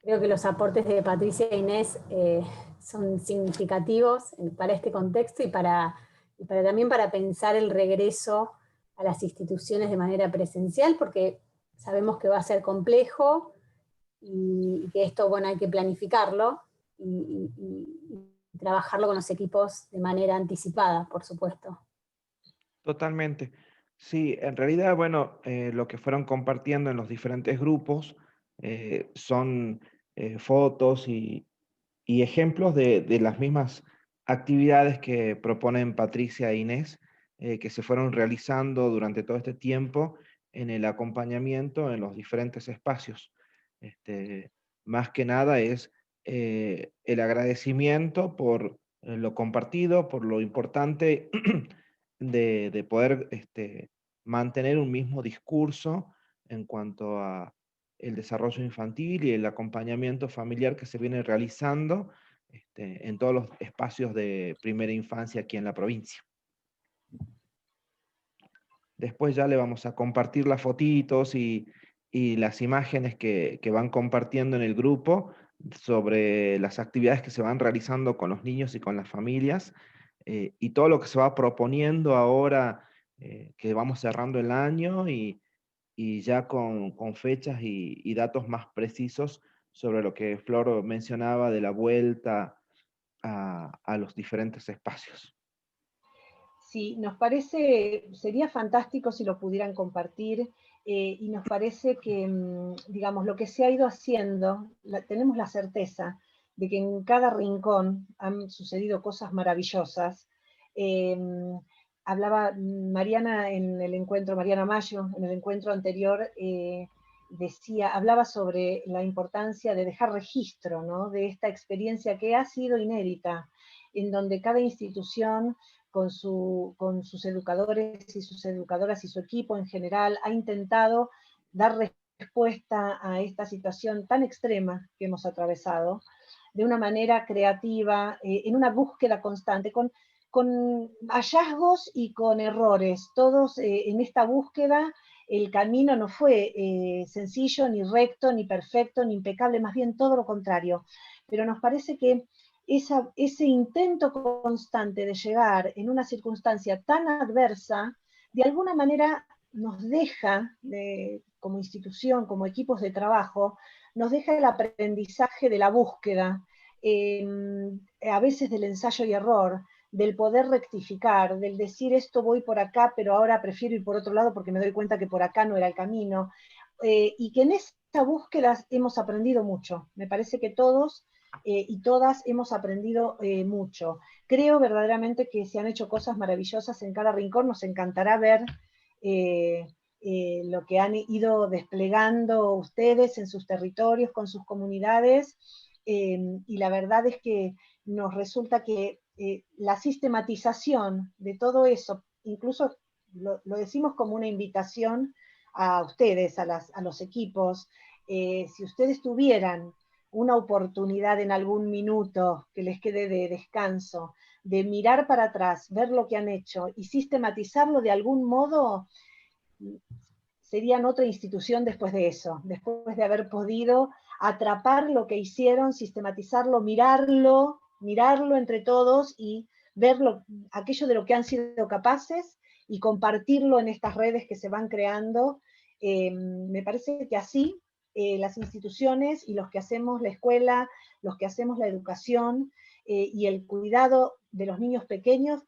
Creo que los aportes de Patricia e Inés son significativos para este contexto y también para pensar el regreso a las instituciones de manera presencial, porque sabemos que va a ser complejo y que esto, bueno, hay que planificarlo y trabajarlo con los equipos de manera anticipada, por supuesto.
Totalmente. Sí, en realidad, bueno, lo que fueron compartiendo en los diferentes grupos son fotos y ejemplos de las mismas actividades que proponen Patricia e Inés, que se fueron realizando durante todo este tiempo en el acompañamiento en los diferentes espacios. Más que nada es el agradecimiento por lo compartido, por lo importante de poder mantener un mismo discurso en cuanto a el desarrollo infantil y el acompañamiento familiar que se viene realizando en todos los espacios de primera infancia aquí en la provincia. Después ya le vamos a compartir las fotitos y las imágenes que van compartiendo en el grupo sobre las actividades que se van realizando con los niños y con las familias, y todo lo que se va proponiendo ahora que vamos cerrando el año y ya con fechas y datos más precisos sobre lo que Flor mencionaba de la vuelta a los diferentes espacios.
Sí, nos parece, sería fantástico si lo pudieran compartir, y nos parece que, digamos, lo que se ha ido haciendo, tenemos la certeza de que en cada rincón han sucedido cosas maravillosas. Hablaba Mariana en el encuentro, Mariana Mayo, en el encuentro anterior, hablaba sobre la importancia de dejar registro, ¿no?, de esta experiencia que ha sido inédita, en donde cada institución con sus educadores y sus educadoras y su equipo en general ha intentado dar respuesta a esta situación tan extrema que hemos atravesado de una manera creativa, en una búsqueda constante, con hallazgos y con errores. Todos en esta búsqueda, el camino no fue sencillo, ni recto, ni perfecto, ni impecable, más bien todo lo contrario. Pero nos parece que ese intento constante de llegar en una circunstancia tan adversa, de alguna manera nos deja, como institución, como equipos de trabajo, nos deja el aprendizaje de la búsqueda, a veces del ensayo y error, del poder rectificar, del decir esto voy por acá, pero ahora prefiero ir por otro lado porque me doy cuenta que por acá no era el camino, y que en esta búsqueda hemos aprendido mucho. Me parece que todos y todas hemos aprendido mucho. Creo verdaderamente que se han hecho cosas maravillosas en cada rincón. Nos encantará ver lo que han ido desplegando ustedes en sus territorios, con sus comunidades, y la verdad es que nos resulta que la sistematización de todo eso, incluso lo decimos como una invitación a ustedes, a los equipos, si ustedes tuvieran una oportunidad en algún minuto que les quede de descanso, de mirar para atrás, ver lo que han hecho y sistematizarlo de algún modo, serían otra institución después de eso, después de haber podido atrapar lo que hicieron, sistematizarlo, mirarlo entre todos y ver aquello de lo que han sido capaces y compartirlo en estas redes que se van creando. Me parece que así las instituciones y los que hacemos la escuela, los que hacemos la educación y el cuidado de los niños pequeños,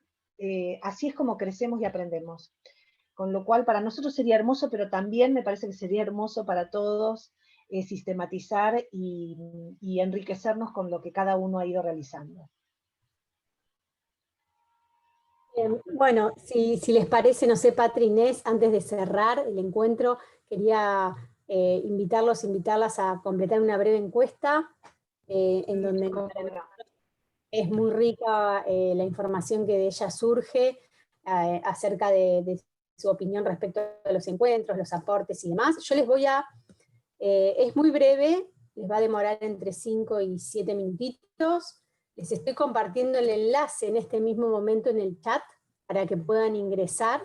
así es como crecemos y aprendemos. Con lo cual para nosotros sería hermoso, pero también me parece que sería hermoso para todos sistematizar y enriquecernos con lo que cada uno ha ido realizando.
Bueno, si les parece, no sé, Patri, Inés, antes de cerrar el encuentro, quería invitarlas a completar una breve encuesta, en donde es muy rica la información que de ella surge acerca de su opinión respecto a los encuentros, los aportes y demás. Yo les voy a... es muy breve, les va a demorar entre 5 y 7 minutitos. Les estoy compartiendo el enlace en este mismo momento en el chat para que puedan ingresar.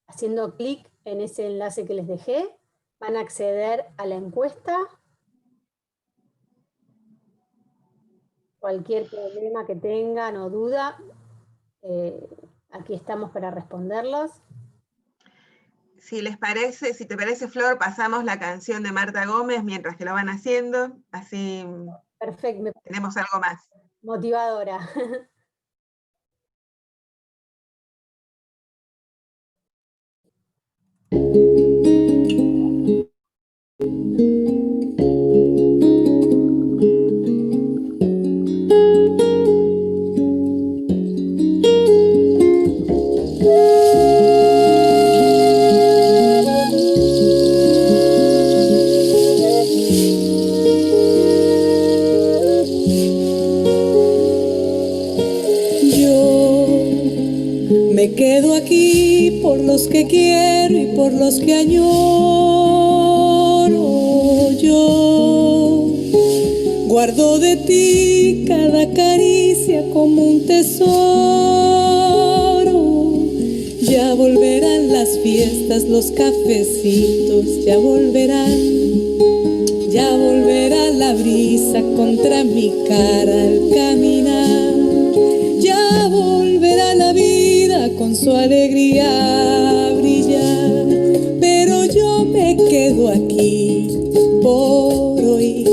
Haciendo clic en ese enlace que les dejé, van a acceder a la encuesta. Cualquier problema que tengan o duda, aquí estamos para responderlos.
Si les parece, si te parece, Flor, pasamos la canción de Marta Gómez mientras que lo van haciendo, así
perfecto,
tenemos algo más.
Motivadora.
Me quedo aquí por los que quiero y por los que añoro. Yo guardo de ti cada caricia como un tesoro. Ya volverán las fiestas, los cafecitos, ya volverá la brisa contra mi cara al caminar. Ya volverá la vida con su alegría a brillar, pero yo me quedo aquí por hoy,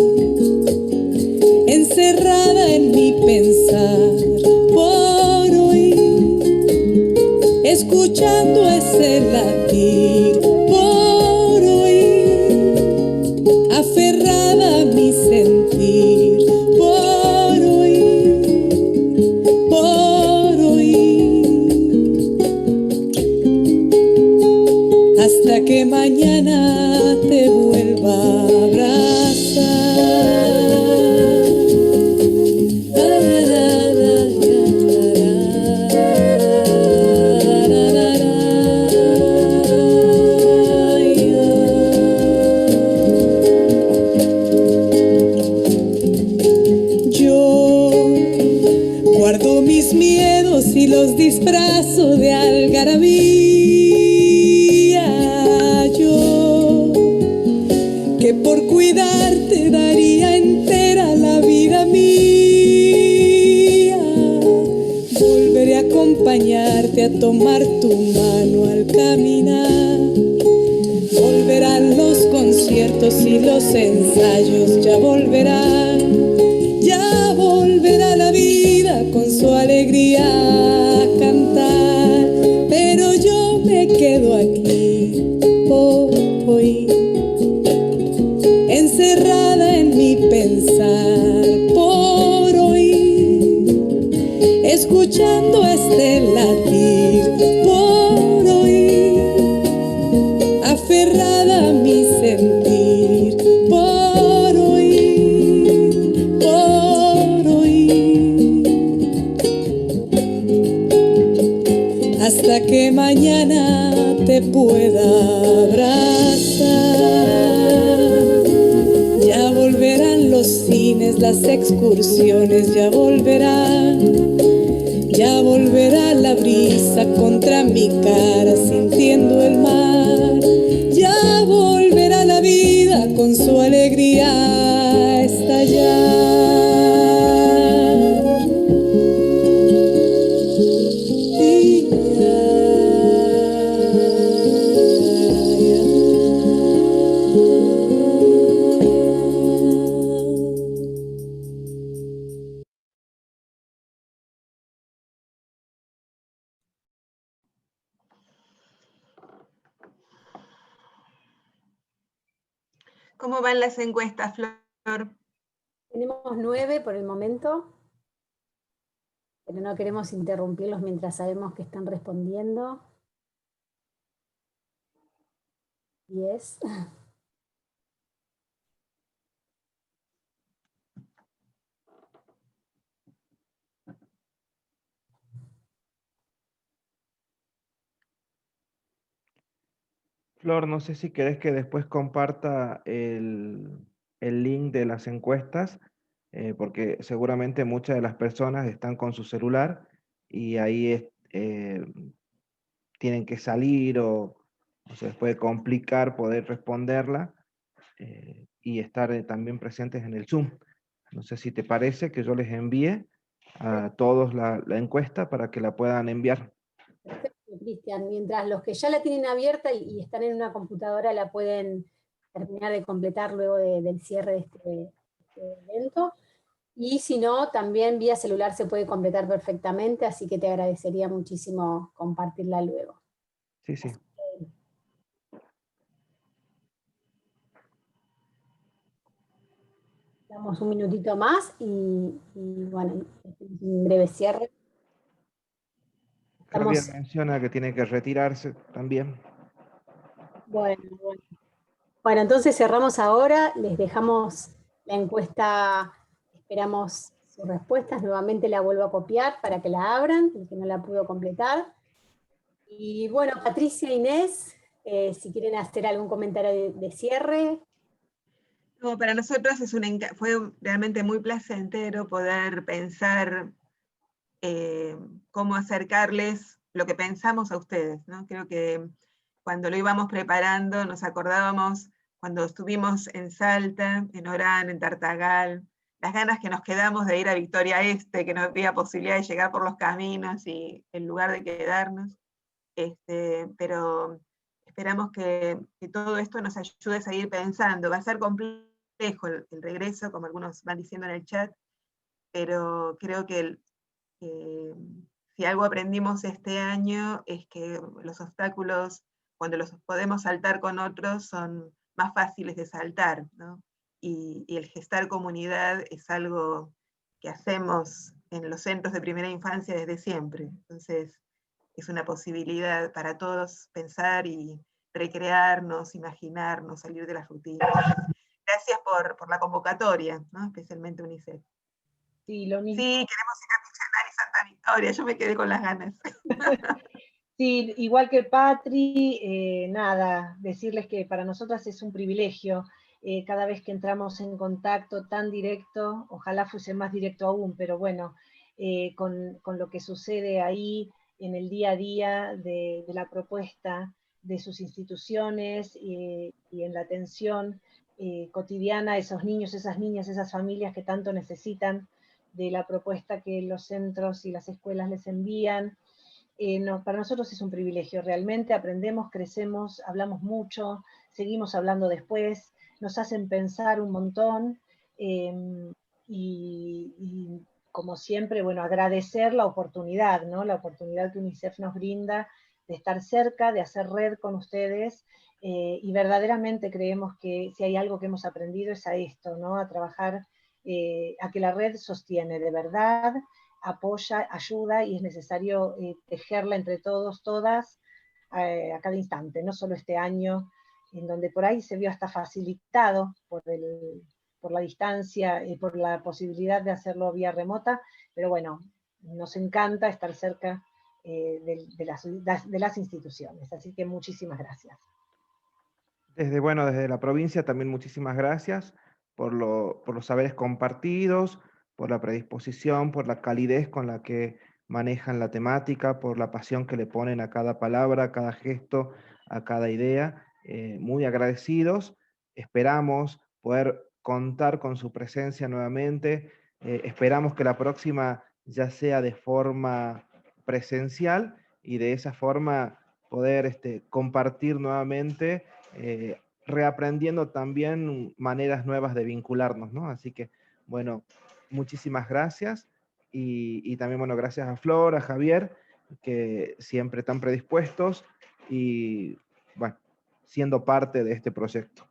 encerrada en mi pensar, por hoy, mis miedos y los disfrazo de algarabía. Yo, que por cuidarte daría entera la vida mía, volveré a acompañarte, a tomar tu mano al caminar. Volverán los conciertos y los ensayos, ya volverá la vida con su alegría a cantar. Pero yo me quedo aquí hoy, encerrada en mi pensar por hoy, escuchando este latir por hoy, aferrada a mi sentir por hoy, hasta que mañana te pueda abrazar. Ya volverán los cines, las excursiones, ya volverá la brisa contra mi cara sintiendo el mar. Ya volverá la vida con su alegría a estallar.
¿Cómo van las encuestas, Flor?
Tenemos 9 por el momento, pero no queremos interrumpirlos mientras sabemos que están respondiendo. 10.
Flor, no sé si querés que después comparta el link de las encuestas, porque seguramente muchas de las personas están con su celular y ahí tienen que salir o se les puede complicar poder responderla y estar también presentes en el Zoom. No sé si te parece que yo les envíe a todos la encuesta para que la puedan enviar.
Perfecto, Cristian. Mientras los que ya la tienen abierta y están en una computadora la pueden terminar de completar luego del cierre de este evento. Y si no, también vía celular se puede completar perfectamente, así que te agradecería muchísimo compartirla luego.
Sí, sí.
Damos un minutito más y bueno, un breve cierre.
Javier menciona que tiene que retirarse también.
Bueno, entonces cerramos ahora, les dejamos la encuesta, esperamos sus respuestas, nuevamente la vuelvo a copiar para que la abran, el que no la pudo completar. Y bueno, Patricia, Inés, si quieren hacer algún comentario de cierre.
No, para nosotros fue realmente muy placentero poder pensar cómo acercarles lo que pensamos a ustedes, ¿no? Creo que cuando lo íbamos preparando nos acordábamos cuando estuvimos en Salta, en Orán, en Tartagal, las ganas que nos quedamos de ir a Victoria Este, que no había posibilidad de llegar por los caminos y en lugar de quedarnos. Pero esperamos que todo esto nos ayude a seguir pensando. Va a ser complejo el regreso, como algunos van diciendo en el chat, pero creo que si algo aprendimos este año es que los obstáculos, cuando los podemos saltar con otros, son más fáciles de saltar, ¿no? Y el gestar comunidad es algo que hacemos en los centros de primera infancia desde siempre. Entonces, es una posibilidad para todos pensar y recrearnos, imaginarnos, salir de las rutinas. Gracias por la convocatoria, ¿no? Especialmente UNICEF.
Sí, lo mismo.
Sí, queremos ir a Michenar y Santa Victoria, yo me quedé con las ganas.
Sí, igual que Patri, nada, decirles que para nosotras es un privilegio cada vez que entramos en contacto tan directo, ojalá fuese más directo aún, pero bueno, con lo que sucede ahí en el día a día de la propuesta de sus instituciones y en la atención cotidiana a esos niños, esas niñas, esas familias que tanto necesitan de la propuesta que los centros y las escuelas les envían. Para nosotros es un privilegio, realmente aprendemos, crecemos, hablamos mucho, seguimos hablando después, nos hacen pensar un montón y como siempre, bueno, agradecer la oportunidad, ¿no? La oportunidad que UNICEF nos brinda de estar cerca, de hacer red con ustedes, y verdaderamente creemos que si hay algo que hemos aprendido es a esto, ¿no? A trabajar, a que la red sostiene de verdad, apoya, ayuda, y es necesario tejerla entre todos, todas, a cada instante, no solo este año, en donde por ahí se vio hasta facilitado por la distancia y por la posibilidad de hacerlo vía remota, pero bueno, nos encanta estar cerca de las instituciones, así que muchísimas gracias.
Desde la provincia también muchísimas gracias por los saberes compartidos, por la predisposición, por la calidez con la que manejan la temática, por la pasión que le ponen a cada palabra, a cada gesto, a cada idea. Muy agradecidos. Esperamos poder contar con su presencia nuevamente. Esperamos que la próxima ya sea de forma presencial y de esa forma poder compartir nuevamente, reaprendiendo también maneras nuevas de vincularnos, ¿no? Así que, bueno, muchísimas gracias y también, bueno, gracias a Flor, a Javier, que siempre están predispuestos y, bueno, siendo parte de este proyecto.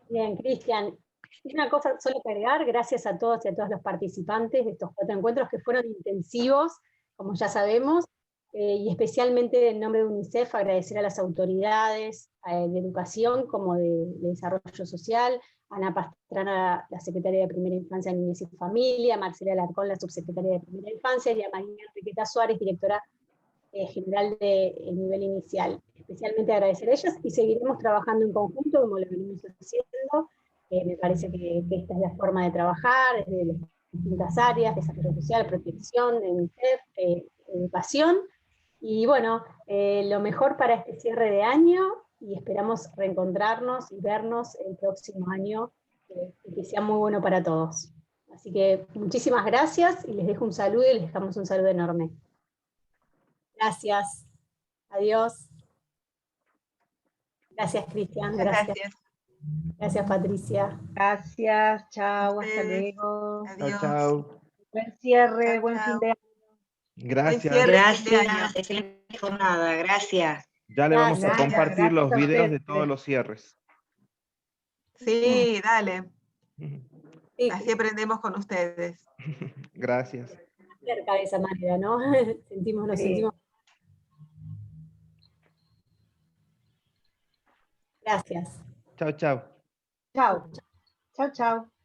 Bien, Cristian. Una cosa solo que agregar, gracias a todos y a todos los participantes de estos 4 encuentros que fueron intensivos, como ya sabemos, y especialmente en nombre de UNICEF agradecer a las autoridades de educación como de desarrollo social, a Ana Pastrana, la secretaria de Primera Infancia, Niñez y Familia, a Marcela Alarcón, la subsecretaria de Primera Infancia, y a María Enriqueta Suárez, directora general de nivel inicial. Especialmente agradecer a ellas y seguiremos trabajando en conjunto como lo venimos haciendo. Me parece que esta es la forma de trabajar desde las distintas áreas, desarrollo social, protección, UNICEF, educación. Y bueno, lo mejor para este cierre de año, y esperamos reencontrarnos y vernos el próximo año, y que sea muy bueno para todos. Así que muchísimas gracias y les dejo un saludo y les dejamos un saludo enorme. Gracias. Adiós. Gracias, Cristian. Gracias. Gracias, Patricia.
Gracias, chao, hasta luego.
Adiós.
Chao.
Buen cierre,
Chao,
buen
chao.
fin de año.
Gracias.
Buen cierre,
Gracias, excelente jornada, gracias.
Ya le vamos a
Gracias,
compartir
gracias
los
a
videos de
ustedes.
todos los cierres.
Sí, dale.
Sí,
Así aprendemos con ustedes.
Gracias.
cerca de esa manera, ¿no? Nos
Sí.
sentimos. Gracias.
Chao, chao.
Chao, chao, chao.